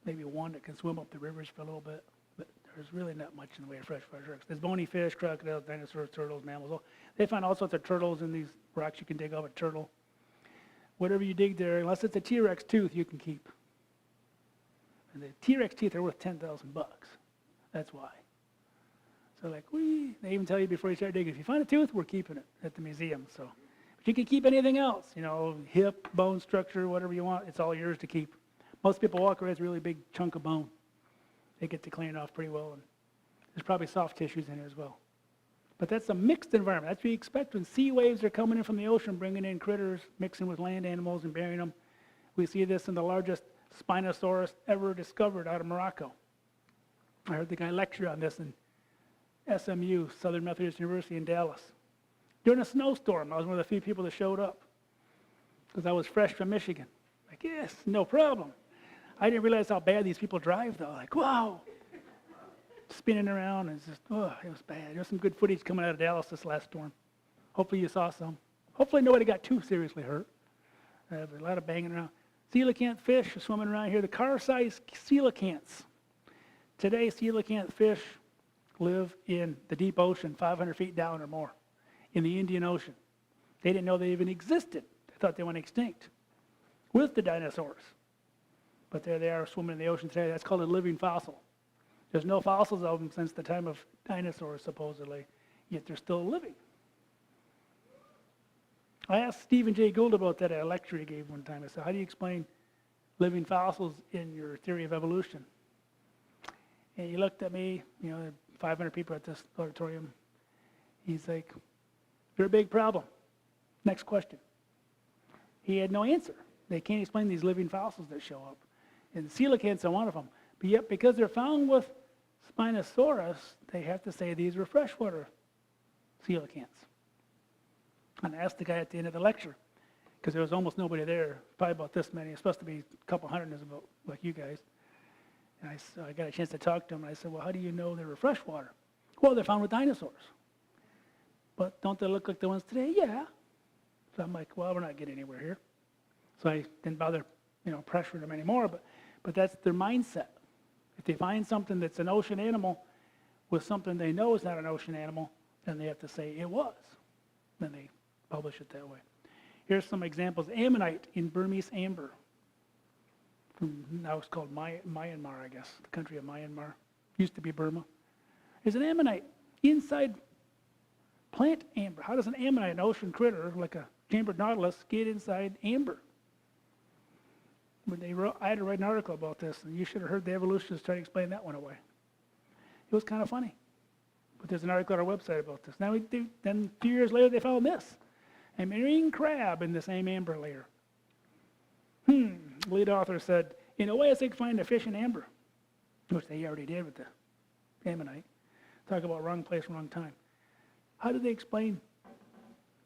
Maybe one that can swim up the rivers for a little bit, but there's really not much in the way of freshwater sharks. There's bony fish, crocodiles, dinosaurs, turtles, mammals. They find all sorts of turtles in these rocks. You can dig up a turtle. Whatever you dig there, unless it's a T-Rex tooth, you can keep. And the T-Rex teeth are worth $10,000. That's why. So they even tell you before you start digging, if you find a tooth, we're keeping it at the museum. So, but you can keep anything else, hip, bone structure, whatever you want. It's all yours to keep. Most people walk around with a really big chunk of bone. They get to clean it off pretty well, and there's probably soft tissues in it as well. But that's a mixed environment. That's what you expect when sea waves are coming in from the ocean, bringing in critters, mixing with land animals and burying them. We see this in the largest Spinosaurus ever discovered out of Morocco. I heard the guy lecture on this in SMU, Southern Methodist University in Dallas. During a snowstorm, I was one of the few people that showed up because I was fresh from Michigan. Yes, no problem. I didn't realize how bad these people drive, though. Wow. Spinning around, and it was bad. There's some good footage coming out of Dallas this last storm. Hopefully you saw some. Hopefully nobody got too seriously hurt. There's a lot of banging around. Coelacanth fish are swimming around here. The car-sized coelacanths. Today, coelacanth fish live in the deep ocean, 500 feet down or more, in the Indian Ocean. They didn't know they even existed. They thought they went extinct with the dinosaurs. But there they are swimming in the ocean today. That's called a living fossil. There's no fossils of them since the time of dinosaurs, supposedly, yet they're still living. I asked Stephen Jay Gould about that at a lecture he gave one time. I said, how do you explain living fossils in your theory of evolution? And he looked at me, 500 people at this auditorium. He's like, you're a big problem. Next question. He had no answer. They can't explain these living fossils that show up. And coelacanths are one of them. But yet, because they're found with Spinosaurus, they have to say these were freshwater coelacanths. And I asked the guy at the end of the lecture, because there was almost nobody there, probably about this many. It's supposed to be a couple hundred, about like you guys. And I got a chance to talk to him, and I said, well, how do you know they were freshwater? Well, they're found with dinosaurs. But don't they look like the ones today? Yeah. So I'm like, well, we're not getting anywhere here. So I didn't bother, pressuring them anymore, but that's their mindset. If they find something that's an ocean animal, with something they know is not an ocean animal, then they have to say it was. Then they publish it that way. Here's some examples. Ammonite in Burmese amber. Now it's called Myanmar, I guess, the country of Myanmar. Used to be Burma. There's an ammonite inside plant amber. How does an ammonite, an ocean critter, like a chambered nautilus, get inside amber? When I had to write an article about this, and you should have heard the evolutionists try to explain that one away. It was kind of funny. But there's an article on our website about this. Then a few years later, they found this. A marine crab in the same amber layer. The lead author said, in a way, it's like finding a fish in amber, which they already did with the ammonite. Talk about wrong place, wrong time. How do they explain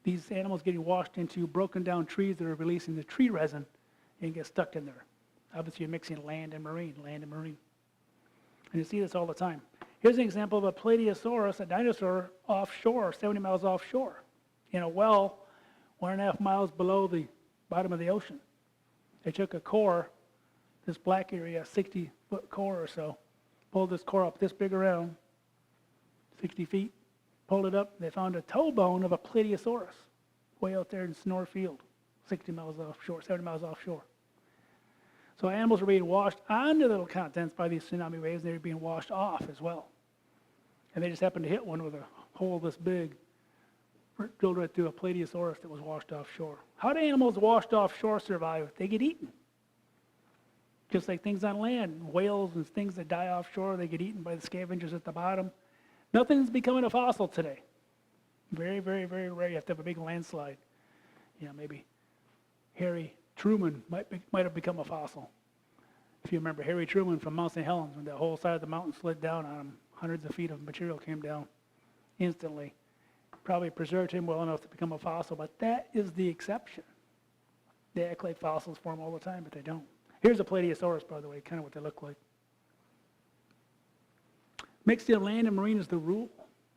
these animals getting washed into broken down trees that are releasing the tree resin and get stuck in there? Obviously, you're mixing land and marine. And you see this all the time. Here's an example of a Plateosaurus, a dinosaur, offshore, 70 miles offshore, in a well 1.5 miles below the bottom of the ocean. They took a core, this black area, 60-foot core or so, pulled this core up this big around, 60 feet, pulled it up, they found a toe bone of a Plateosaurus way out there in Snore Field, 60 miles offshore, 70 miles offshore. So animals were being washed onto the little continents by these tsunami waves, and they were being washed off as well. And they just happened to hit one with a hole this big, drilled right through a Plateosaurus that was washed offshore. How do animals washed offshore survive? They get eaten. Just like things on land, whales and things that die offshore, they get eaten by the scavengers at the bottom. Nothing's becoming a fossil today. Very, very, very rare. You have to have a big landslide. Maybe Harry Truman might have become a fossil. If you remember Harry Truman from Mount St. Helens, when the whole side of the mountain slid down on him, hundreds of feet of material came down instantly. Probably preserved him well enough to become a fossil, but that is the exception. They act like fossils form all the time, but they don't. Here's a Plateosaurus, by the way, kind of what they look like. Mixing of land and marine is the rule.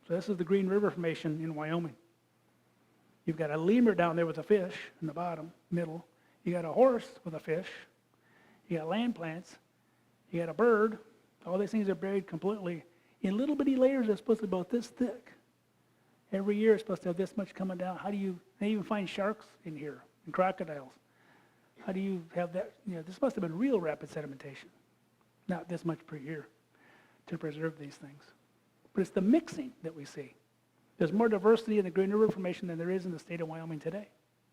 So this is the Green River Formation in Wyoming. You've got a lemur down there with a fish in the bottom, middle. You got a horse with a fish. You got land plants. You got a bird. All these things are buried completely in little bitty layers that's supposed to be about this thick. Every year it's supposed to have this much coming down. They even find sharks in here and crocodiles. How do you have that? This must have been real rapid sedimentation. Not this much per year to preserve these things. But it's the mixing that we see. There's more diversity in the Green River Formation than there is in the state of Wyoming today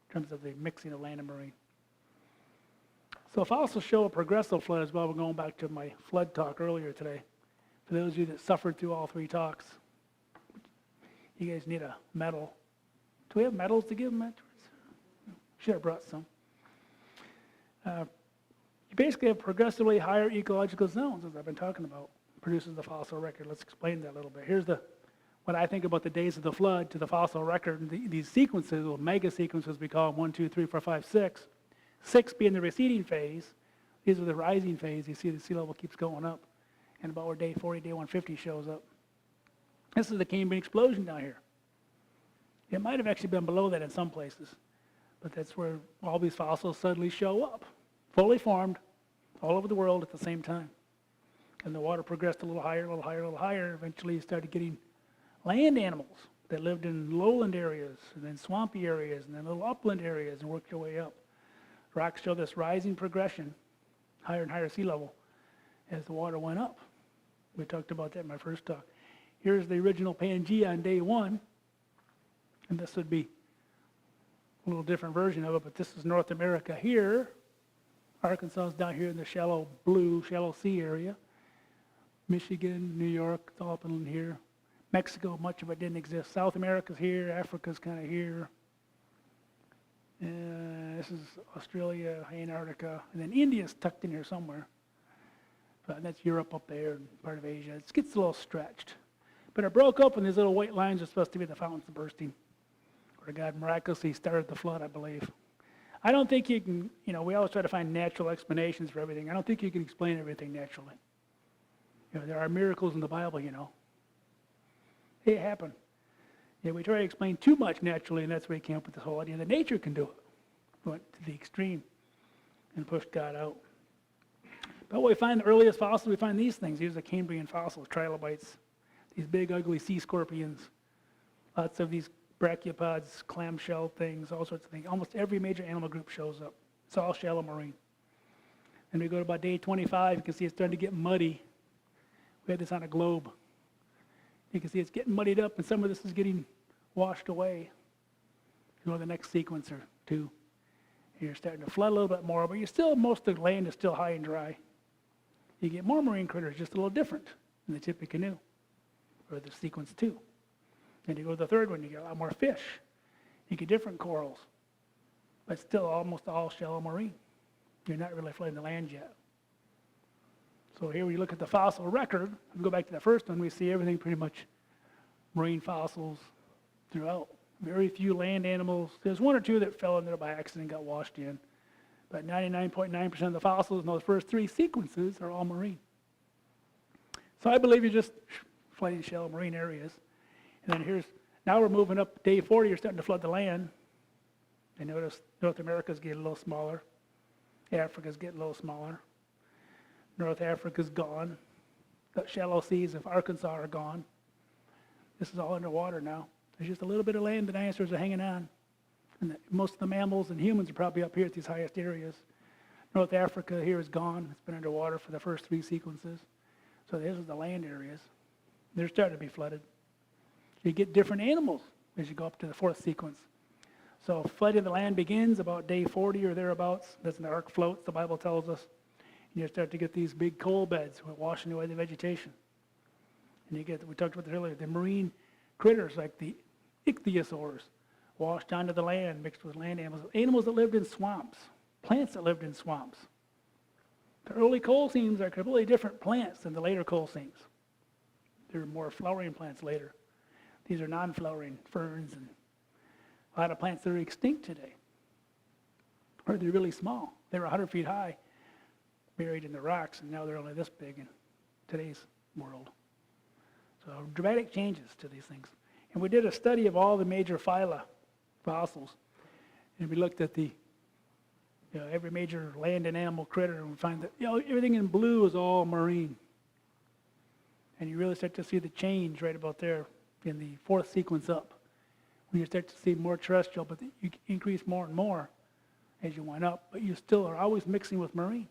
in terms of the mixing of land and marine. So fossils show a progressive flood as well. We're going back to my flood talk earlier today. For those of you that suffered through all three talks, you guys need a medal. Do we have medals to give them afterwards? Should have brought some. You basically have progressively higher ecological zones, as I've been talking about, produces the fossil record. Let's explain that a little bit. Here's what I think about the days of the flood to the fossil record. These sequences, little mega sequences we call them, 1, 2, 3, 4, 5, 6. 6 being the receding phase. These are the rising phase. You see the sea level keeps going up. And about where day 40, day 150 shows up. This is the Cambrian explosion down here. It might have actually been below that in some places. But that's where all these fossils suddenly show up. Fully formed, all over the world at the same time. And the water progressed a little higher, a little higher, a little higher. Eventually you started getting land animals that lived in lowland areas, and then swampy areas, and then little upland areas, and worked your way up. Rocks show this rising progression, higher and higher sea level, as the water went up. We talked about that in my first talk. Here's the original Pangea on day 1, and this would be a little different version of it, but this is North America here. Arkansas is down here in the shallow blue, shallow sea area. Michigan, New York, it's all up in here. Mexico, much of it didn't exist. South America's here, Africa's kind of here. This is Australia, Antarctica, and then India's tucked in here somewhere. But that's Europe up there and part of Asia. It gets a little stretched. But it broke up, and these little white lines are supposed to be the fountains bursting, where God miraculously started the flood, I believe. I don't think you can, we always try to find natural explanations for everything. I don't think you can explain everything naturally. There are miracles in the Bible, They happen. We try to explain too much naturally, and that's where we came up with this whole idea that nature can do it. We went to the extreme and pushed God out. But when we find the earliest fossils, we find these things. These are Cambrian fossils, trilobites. these big, ugly sea scorpions, lots of these brachiopods, clamshell things, all sorts of things. Almost every major animal group shows up. It's all shallow marine. And we go to about day 25, you can see it's starting to get muddy. We had this on a globe. You can see it's getting muddied up, and some of this is getting washed away. You know, the next sequence or two. And you're starting to flood a little bit more, but most of the land is still high and dry. You get more marine critters, just a little different than the tip of canoe, or the sequence 2. Then you go to the third one, you get a lot more fish. You get different corals, but still almost all shallow marine. You're not really flooding the land yet. So here we look at the fossil record. We go back to the first one, we see everything pretty much marine fossils throughout. Very few land animals. There's one or two that fell in there by accident and got washed in. But 99.9% of the fossils in those first 3 sequences are all marine. So I believe you're just flooding shallow marine areas. And then now we're moving up day 40, you're starting to flood the land. And notice North America's getting a little smaller. Africa's getting a little smaller. North Africa's gone. The shallow seas of Arkansas are gone. This is all underwater now. There's just a little bit of land the dinosaurs are hanging on. And most of the mammals and humans are probably up here at these highest areas. North Africa here is gone. It's been underwater for the first 3 sequences. So this is the land areas. They're starting to be flooded. You get different animals as you go up to the 4th sequence. So flooding the land begins about day 40 or thereabouts. That's when the ark floats, the Bible tells us. And you start to get these big coal beds washing away the vegetation. And you get, we talked about this earlier, the marine critters like the ichthyosaurs washed onto the land, mixed with land animals. Animals that lived in swamps, plants that lived in swamps. The early coal seams are completely different plants than the later coal seams. They're more flowering plants later. These are non-flowering ferns and a lot of plants that are extinct today. Or they're really small. They were 100 feet high, buried in the rocks, and now they're only this big in today's world. So dramatic changes to these things. And we did a study of all the major phyla fossils, and we looked at every major land and animal critter, and we find that everything in blue is all marine. And you really start to see the change right about there in the 4th sequence up. When you start to see more terrestrial, but you increase more and more as you went up, but you still are always mixing with marine.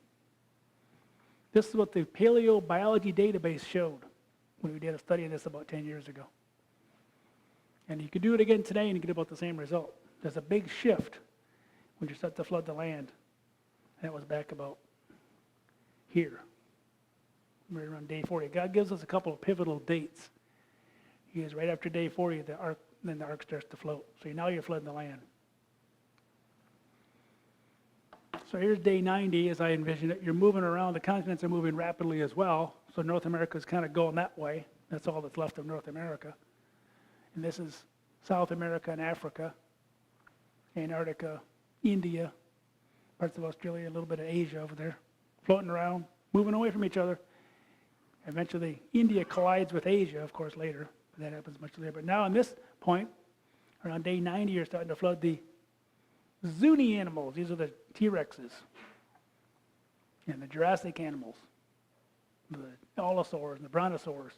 This is what the paleobiology database showed when we did a study of this about 10 years ago. And you could do it again today and you get about the same result. There's a big shift when you start to flood the land. That was back about here, right around day 40. God gives us a couple of pivotal dates. He is right after day 40, then the ark starts to float. So now you're flooding the land. So here's day 90 as I envision it. You're moving around. The continents are moving rapidly as well. So North America is kind of going that way. That's all that's left of North America. And this is South America and Africa, Antarctica, India, parts of Australia, a little bit of Asia over there, floating around, moving away from each other. Eventually, India collides with Asia, of course, later. But that happens much later. But now on this point, around day 90, you're starting to flood the Zuni animals. These are the T-Rexes and the Jurassic animals, the Allosaurs and the Brontosaurs,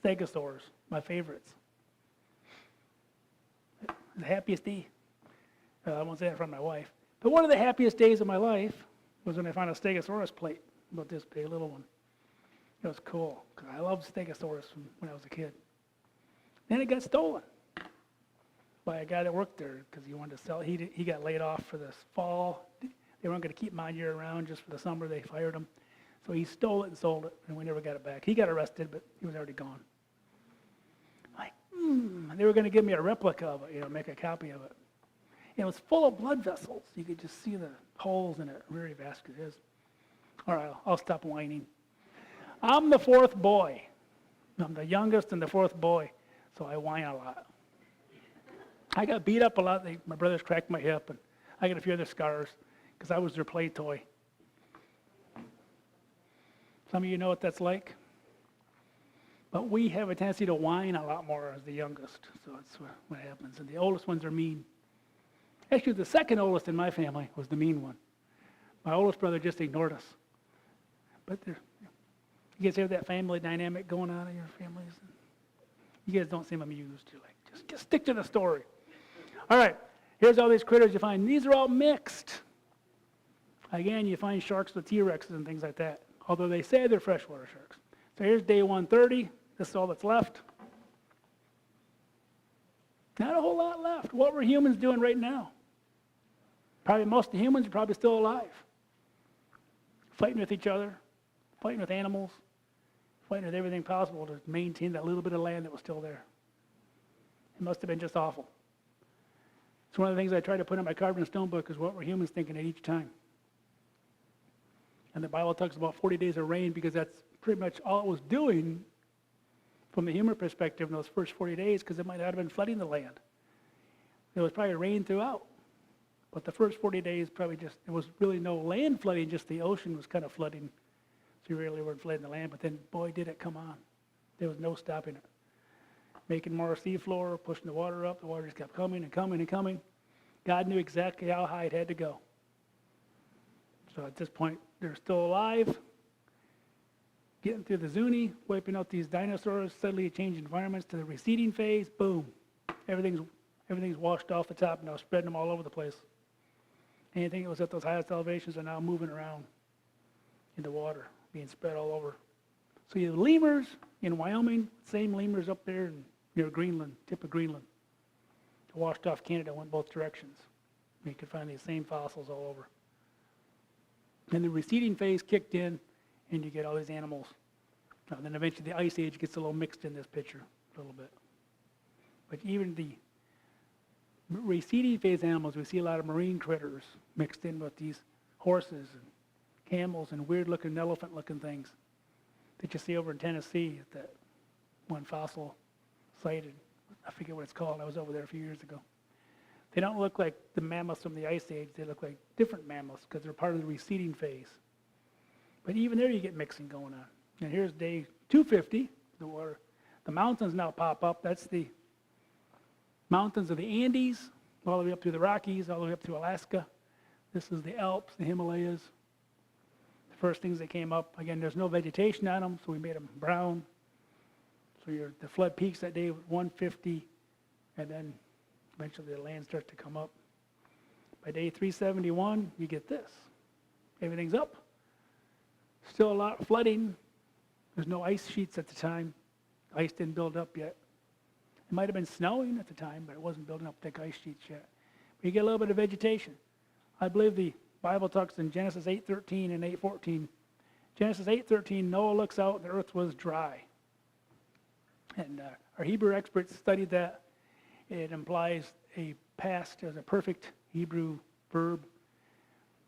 Stegosaurs, my favorites. The happiest day, I won't say that in front of my wife, but one of the happiest days of my life was when I found a Stegosaurus plate, about this big, little one. It was cool, because I loved Stegosaurus from when I was a kid. Then it got stolen by a guy that worked there, because he wanted to sell. He got laid off for this fall. They weren't going to keep him on year round, just for the summer. They fired him. So he stole it and sold it, and we never got it back. He got arrested, but he was already gone. They were going to give me a replica of it, make a copy of it. It was full of blood vessels. You could just see the holes in it, very vascular. It is. All right, I'll stop whining. I'm the 4th boy. I'm the youngest and the 4th boy, so I whine a lot. I got beat up a lot. My brothers cracked my hip, and I got a few other scars because I was their play toy. Some of you know what that's like. But we have a tendency to whine a lot more as the youngest, so that's what happens. And the oldest ones are mean. Actually, the second oldest in my family was the mean one. My oldest brother just ignored us. But you guys have that family dynamic going on in your families? You guys don't seem amused. You're like, just stick to the story. All right, here's all these critters you find. These are all mixed. Again, you find sharks with T-Rexes and things like that, although they say they're freshwater sharks. So here's day 130. This is all that's left. Not a whole lot left. What were humans doing right now? Probably most of the humans are probably still alive. Fighting with each other, fighting with animals, fighting with everything possible to maintain that little bit of land that was still there. It must have been just awful. It's one of the things I try to put in my carved in stone book is what were humans thinking at each time. And the Bible talks about 40 days of rain because that's pretty much all it was doing from the human perspective in those first 40 days, because it might not have been flooding the land. There was probably rain throughout. But the first 40 days probably just, there was really no land flooding, just the ocean was kind of flooding. So you really weren't flooding the land, but then boy did it come on. There was no stopping it. Making more seafloor, pushing the water up, the water just kept coming and coming and coming. God knew exactly how high it had to go. So at this point, they're still alive, getting through the Zuni, wiping out these dinosaurs, suddenly changing environments to the receding phase, boom. Everything's washed off the top now, spreading them all over the place. Anything that was at those highest elevations are now moving around in the water, being spread all over. So you have lemurs in Wyoming, same lemurs up there near Greenland, tip of Greenland. Washed off Canada, went both directions. You could find these same fossils all over. And the receding phase kicked in, and you get all these animals. Now, then eventually the Ice Age gets a little mixed in this picture, a little bit. But even the receding phase animals, we see a lot of marine critters mixed in with these horses and camels and weird-looking elephant-looking things that you see over in Tennessee at that one fossil sighted. I forget what it's called. I was over there a few years ago. They don't look like the mammoths from the Ice Age. They look like different mammoths because they're part of the receding phase. But even there you get mixing going on. And here's day 250. The mountains now pop up. That's the mountains of the Andes, all the way up through the Rockies, all the way up to Alaska. This is the Alps, the Himalayas. The first things that came up, again, there's no vegetation on them, so we made them brown. So the flood peaks that day at 150, and then eventually the land starts to come up. By day 371, you get this. Everything's up. Still a lot of flooding. There's no ice sheets at the time. Ice didn't build up yet. It might have been snowing at the time, but it wasn't building up thick ice sheets yet. But you get a little bit of vegetation. I believe the Bible talks in Genesis 8:13 and 8:14. Genesis 8:13, Noah looks out, and the earth was dry. And our Hebrew experts studied that. It implies a past as a perfect Hebrew verb,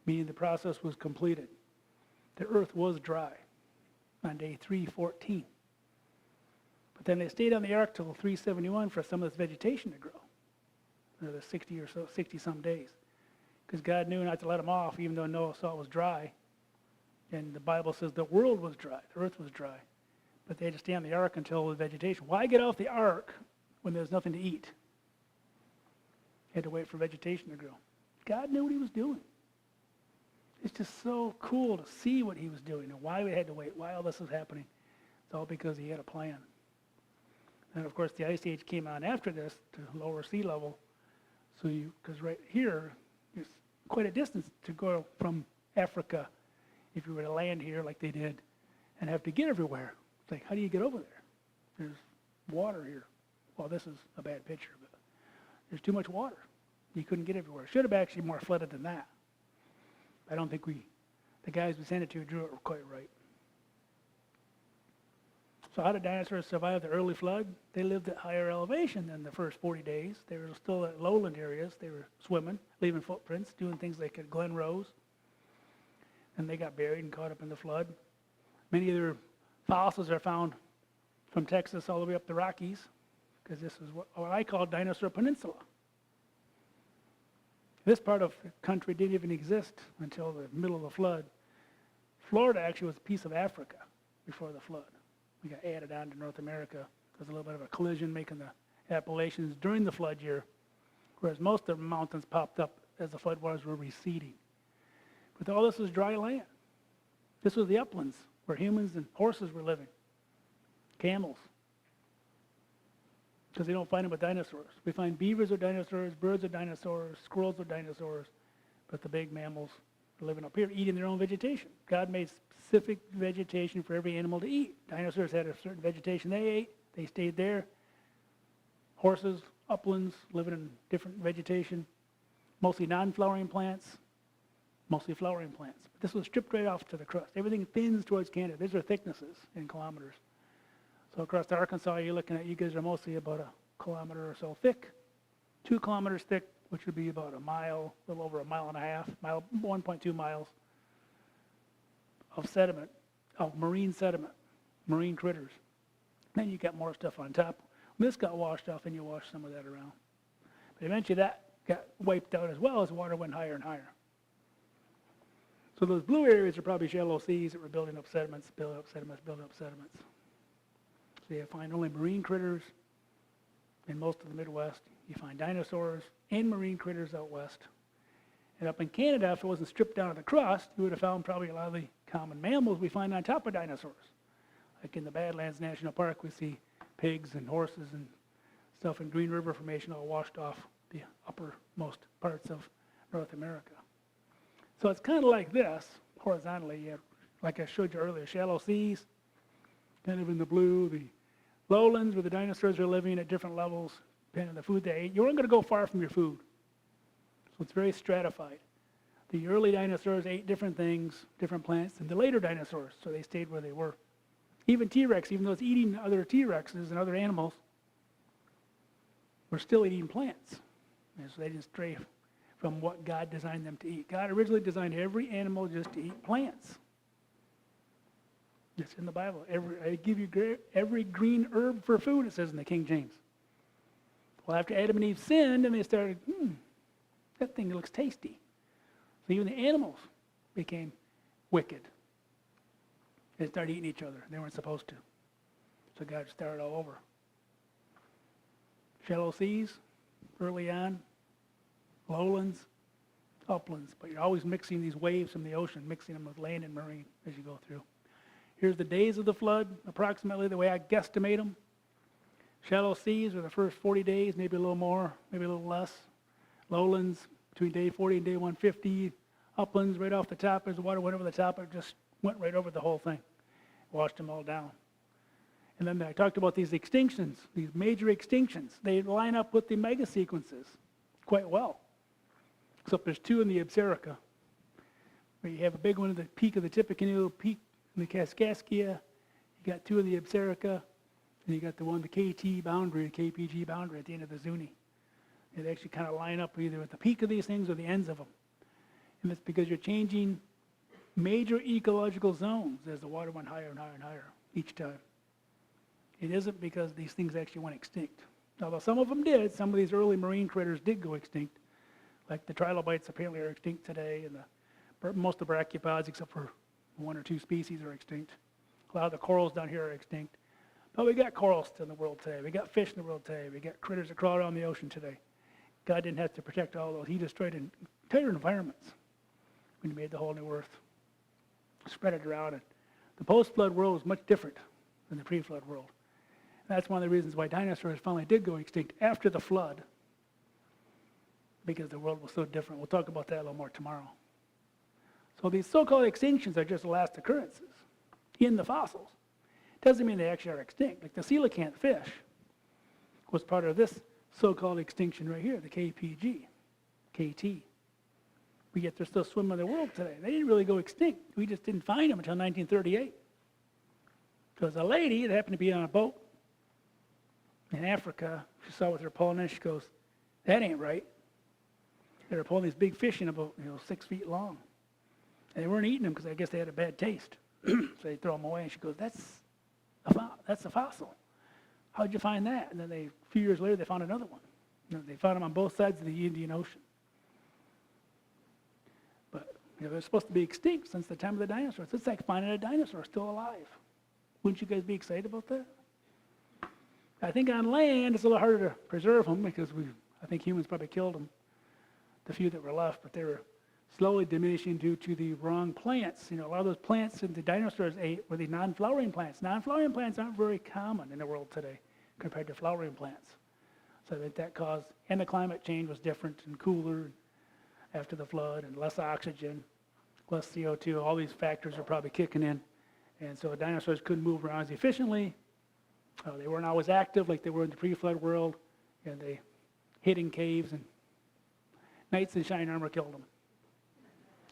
meaning the process was completed. The earth was dry on day 314. But then they stayed on the ark till 371 for some of this vegetation to grow. Another 60 some days. Because God knew not to let them off, even though Noah saw it was dry. And the Bible says the world was dry, the earth was dry. But they had to stay on the ark until the vegetation. Why get off the ark when there's nothing to eat? Had to wait for vegetation to grow. God knew what he was doing. It's just so cool to see what he was doing and why we had to wait, why all this was happening. It's all because he had a plan. And of course, the Ice Age came on after this to lower sea level. So because right here, it's quite a distance to go from Africa, if you were to land here like they did, and have to get everywhere. It's like, how do you get over there? There's water here. Well, this is a bad picture, but there's too much water. You couldn't get everywhere. Should have actually more flooded than that. I don't think the guys we sent it to drew it quite right. So how did dinosaurs survive the early flood? They lived at higher elevation than the first 40 days. They were still at lowland areas. They were swimming, leaving footprints, doing things like at Glen Rose. And they got buried and caught up in the flood. Many of their fossils are found from Texas all the way up the Rockies, because this is what I call Dinosaur Peninsula. This part of the country didn't even exist until the middle of the flood. Florida actually was a piece of Africa before the flood. We got added on to North America. There's a little bit of a collision making the Appalachians during the flood year, whereas most of the mountains popped up as the floodwaters were receding. But all this was dry land. This was the uplands where humans and horses were living, camels. because they don't find them with dinosaurs. We find beavers are dinosaurs, birds are dinosaurs, squirrels are dinosaurs, but the big mammals are living up here eating their own vegetation. God made specific vegetation for every animal to eat. Dinosaurs had a certain vegetation they ate. They stayed there. Horses, uplands, living in different vegetation, mostly non-flowering plants, mostly flowering plants. But this was stripped right off to the crust. Everything thins towards Canada. These are thicknesses in kilometers. So across Arkansas, you're looking at, you guys are mostly about a kilometer or so thick, 2 kilometers thick, which would be about a mile, a little over a mile and a half, 1.2 miles of sediment, of marine sediment, marine critters. Then you got more stuff on top. When this got washed off, and you wash some of that around. But eventually that got wiped out as well as water went higher and higher. So those blue areas are probably shallow seas that were building up sediments, building up sediments, building up sediments. So you find only marine critters in most of the Midwest. You find dinosaurs and marine critters out west. And up in Canada, if it wasn't stripped down to the crust, you would have found probably a lot of the common mammals we find on top of dinosaurs. Like in the Badlands National Park, we see pigs and horses and stuff in Green River Formation all washed off the uppermost parts of North America. So it's kind of like this, horizontally. You have, like I showed you earlier, shallow seas, kind of in the blue, the lowlands where the dinosaurs are living at different levels, depending on the food they ate. You weren't going to go far from your food. So it's very stratified. The early dinosaurs ate different things, different plants, than the later dinosaurs, so they stayed where they were. Even T-Rex, even though it's eating other T-Rexes and other animals, were still eating plants. And so they didn't stray from what God designed them to eat. God originally designed every animal just to eat plants. It's in the Bible. I give you every green herb for food, it says in the King James. Well, after Adam and Eve sinned, and they started, that thing looks tasty. So even the animals became wicked. They started eating each other. They weren't supposed to. So God started all over. Shallow seas, early on, lowlands, uplands. But you're always mixing these waves from the ocean, mixing them with land and marine as you go through. Here's the days of the flood, approximately the way I guesstimate them. Shallow seas are the first 40 days, maybe a little more, maybe a little less. Lowlands, between day 40 and day 150. Uplands, right off the top, as the water went over the top, it just went right over the whole thing. Washed them all down. And then I talked about these extinctions, these major extinctions. They line up with the mega sequences quite well. Except there's 2 in the Absarica, where you have a big one at the peak of the Tippecanoe, peak in the Kaskaskia. You got 2 in the Absarica, and you got the one, the KT boundary, the KPG boundary at the end of the Zuni. They actually kind of line up either at the peak of these things or the ends of them. And it's because you're changing major ecological zones as the water went higher and higher and higher each time. It isn't because these things actually went extinct. Although some of them did, some of these early marine critters did go extinct. Like the trilobites apparently are extinct today, and most of the brachiopods, except for 1 or 2 species, are extinct. A lot of the corals down here are extinct. But we got corals still in the world today. We got fish in the world today. We got critters that crawl around the ocean today. God didn't have to protect all those. He destroyed entire environments when he made the whole new earth. Spread it around. And the post-flood world was much different than the pre-flood world. And that's one of the reasons why dinosaurs finally did go extinct after the flood, because the world was so different. We'll talk about that a little more tomorrow. So these so-called extinctions are just last occurrences in the fossils. Doesn't mean they actually are extinct. Like the coelacanth fish was part of this so-called extinction right here, the KPG, KT. But yet they're still swimming in the world today. They didn't really go extinct. We just didn't find them until 1938. Because a lady that happened to be on a boat in Africa, she saw what they're pulling in, she goes, that ain't right. They were pulling these big fish in a boat, 6 feet long. And they weren't eating them because I guess they had a bad taste. So they throw them away, and she goes, that's a fossil. How'd you find that? And then a few years later, they found another one. They found them on both sides of the Indian Ocean. But they're supposed to be extinct since the time of the dinosaurs. It's like finding a dinosaur still alive. Wouldn't you guys be excited about that? I think on land, it's a little harder to preserve them because I think humans probably killed them, the few that were left, but they were slowly diminishing due to the wrong plants. A lot of those plants that the dinosaurs ate were the non-flowering plants. Non-flowering plants aren't very common in the world today compared to flowering plants. So that caused, and the climate change was different and cooler after the flood, and less oxygen, less CO2. All these factors are probably kicking in. And so dinosaurs couldn't move around as efficiently. They weren't always active like they were in the pre-flood world. And they hid in caves, and knights in shining armor killed them.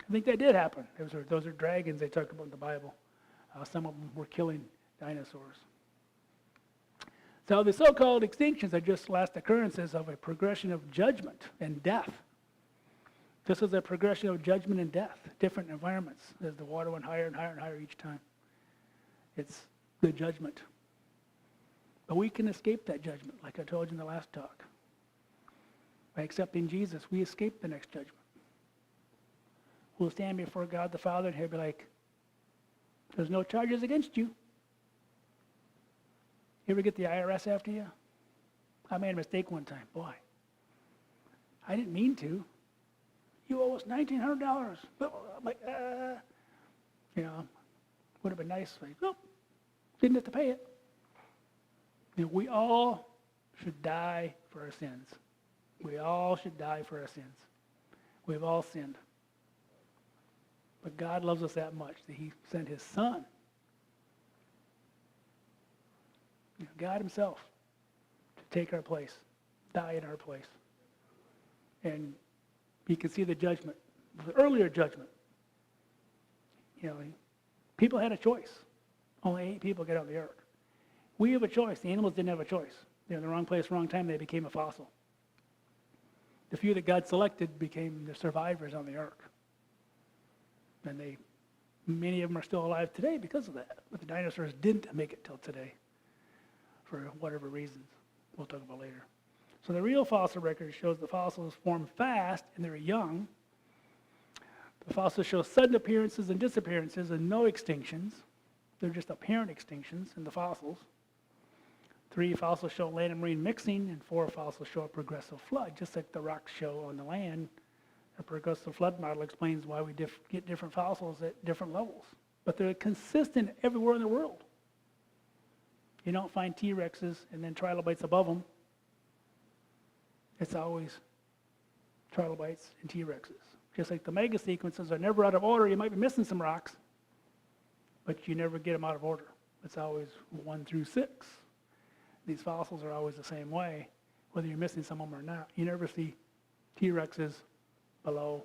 I think that did happen. Those are dragons they talk about in the Bible. Some of them were killing dinosaurs. So the so-called extinctions are just last occurrences of a progression of judgment and death. This is a progression of judgment and death, different environments, as the water went higher and higher and higher each time. It's the judgment. But we can escape that judgment, like I told you in the last talk. By accepting Jesus, we escape the next judgment. We'll stand before God the Father, and he'll be like, there's no charges against you. You ever get the IRS after you? I made a mistake one time. Boy, I didn't mean to. You owe us $1,900. I'm like, you know, would have been nice. Like, nope, didn't have to pay it. You know, we all should die for our sins. We all should die for our sins. We've all sinned. But God loves us that much that he sent his son, you know, God himself, to take our place, die in our place. And you can see the judgment, the earlier judgment. You know, people had a choice. Only 8 people get on the ark. We have a choice. The animals didn't have a choice. They're in the wrong place, wrong time. They became a fossil. The few that God selected became the survivors on the ark. And many of them are still alive today because of that. But the dinosaurs didn't make it till today for whatever reasons we'll talk about later. So the real fossil record shows the fossils form fast and they're young. The fossils show sudden appearances and disappearances and no extinctions. They're just apparent extinctions in the fossils. 3 fossils show land and marine mixing, and 4 fossils show a progressive flood, just like the rocks show on the land. A progressive flood model explains why we get different fossils at different levels. But they're consistent everywhere in the world. You don't find T-Rexes and then trilobites above them. It's always trilobites and T-Rexes. Just like the mega sequences are never out of order. You might be missing some rocks, but you never get them out of order. It's always 1 through 6. These fossils are always the same way, whether you're missing some of them or not. You never see T-Rexes below,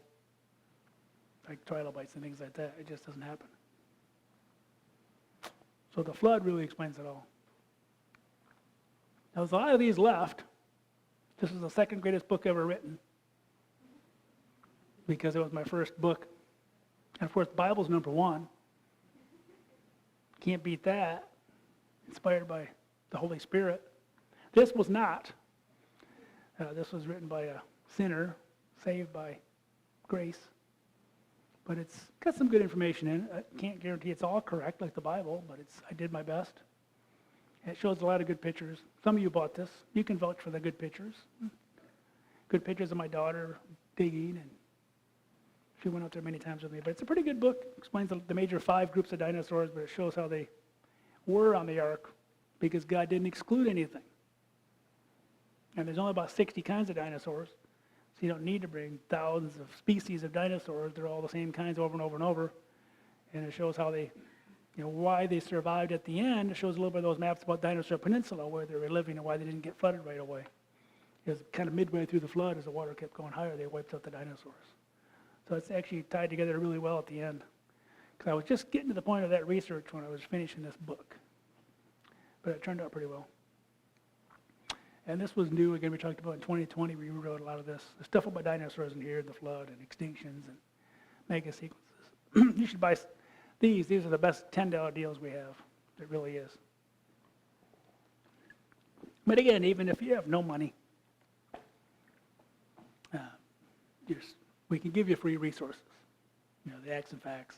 like trilobites and things like that. It just doesn't happen. So the flood really explains it all. Now, there's a lot of these left. This is the second greatest book ever written because it was my first book. And of course, the Bible's number 1. Can't beat that. Inspired by the Holy Spirit. This was not. This was written by a sinner, saved by grace. But it's got some good information in it. I can't guarantee it's all correct like the Bible, but I did my best. It shows a lot of good pictures. Some of you bought this. You can vouch for the good pictures. Good pictures of my daughter digging, and she went out there many times with me. But it's a pretty good book. It explains the major 5 groups of dinosaurs, but it shows how they were on the ark because God didn't exclude anything. And there's only about 60 kinds of dinosaurs, so you don't need to bring thousands of species of dinosaurs. They're all the same kinds over and over and over. And it shows how they, why they survived at the end. It shows a little bit of those maps about Dinosaur Peninsula, where they were living and why they didn't get flooded right away. It was kind of midway through the flood, as the water kept going higher, they wiped out the dinosaurs. So it's actually tied together really well at the end. Because I was just getting to the point of that research when I was finishing this book. But it turned out pretty well. And this was new. Again, we talked about in 2020, we rewrote a lot of this. The stuff about dinosaurs in here, the flood and extinctions and mega sequences. You should buy these. These are the best $10 deals we have. It really is. But again, even if you have no money, we can give you free resources. The Acts and Facts.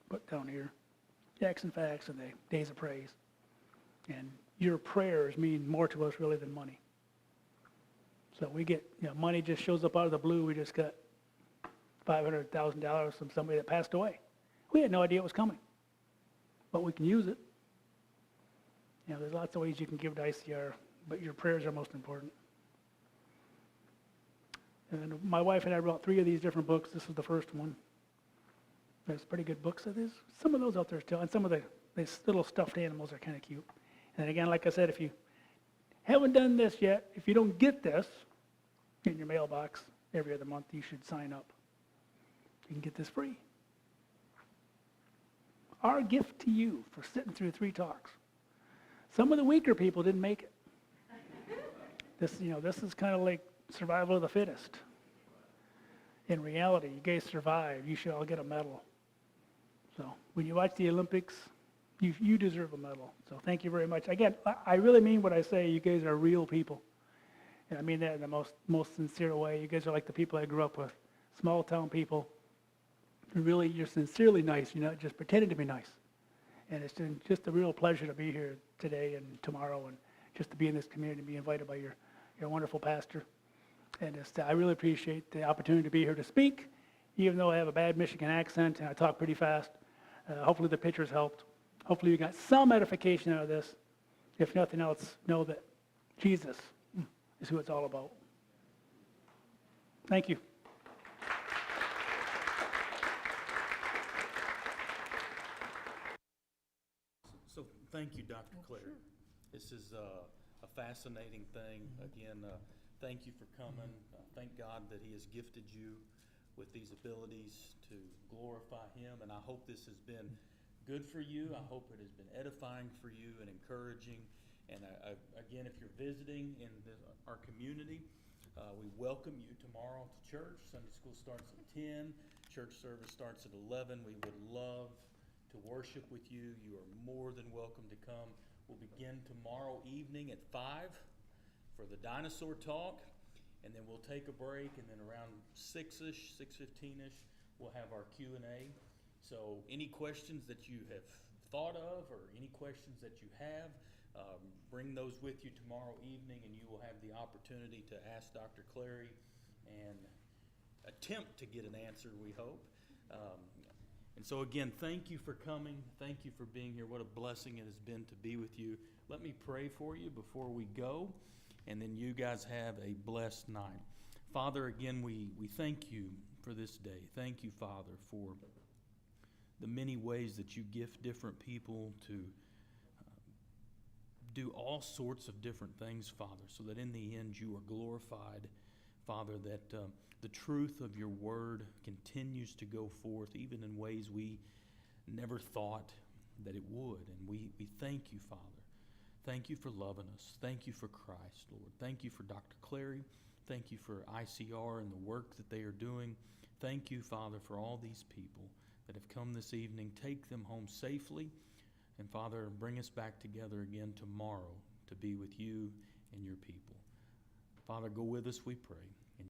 Put down here. The Acts and Facts and the Days of Praise. And your prayers mean more to us really than money. So we get, money just shows up out of the blue. We just got $500,000 from somebody that passed away. We had no idea it was coming, but we can use it. There's lots of ways you can give to ICR. but your prayers are most important. And my wife and I wrote 3 of these different books. This is the first one. There's pretty good books of this. Some of those out there still, and some of these little stuffed animals are kind of cute. And again, like I said, if you haven't done this yet, if you don't get this in your mailbox every other month, you should sign up. You can get this free. Our gift to you for sitting through 3 talks. Some of the weaker people didn't make it. This is kind of like survival of the fittest. In reality, you guys survived. You should all get a medal. So when you watch the Olympics, you deserve a medal. So thank you very much. Again, I really mean what I say. You guys are real people. And I mean that in the most sincere way. You guys are like the people I grew up with. Small town people. Really, you're sincerely nice. You're not just pretending to be nice. And it's just a real pleasure to be here today and tomorrow, and just to be in this community and be invited by your wonderful pastor. And I really appreciate the opportunity to be here to speak, even though I have a bad Michigan accent and I talk pretty fast. Hopefully the pictures helped. Hopefully you got some edification out of this. If nothing else, know that Jesus is who it's all about. Thank you. So thank you, Dr. Clarey. This is a fascinating thing. Again, thank you for coming. Thank God that he has gifted you with these abilities to glorify him. And I hope this has been good for you. I hope it has been edifying for you and encouraging. And again, if you're visiting in our community, we welcome you tomorrow to church. Sunday school starts at 10. Church service starts at 11. We would love to worship with you. You are more than welcome to come. We'll begin tomorrow evening at 5 for the dinosaur talk, and then we'll take a break, and then around 6-ish, 6:15-ish, we'll have our Q&A. So any questions that you have thought of or any questions that you have, bring those with you tomorrow evening, and you will have the opportunity to ask Dr. Clarey and attempt to get an answer, we hope. And so again, thank you for coming. Thank you for being here. What a blessing it has been to be with you. Let me pray for you before we go, and then you guys have a blessed night. Father, again, we thank you for this day. Thank you, Father, for the many ways that you gift different people to do all sorts of different things, Father, so that in the end you are glorified, Father, that the truth of your word continues to go forth even in ways we never thought that it would. And we thank you, Father. Thank you for loving us. Thank you for Christ, Lord. Thank you for Dr. Clarey. Thank you for ICR and the work that they are doing. Thank you, Father, for all these people that have come this evening. Take them home safely. And Father, bring us back together again tomorrow to be with you and your people. Father, go with us, we pray.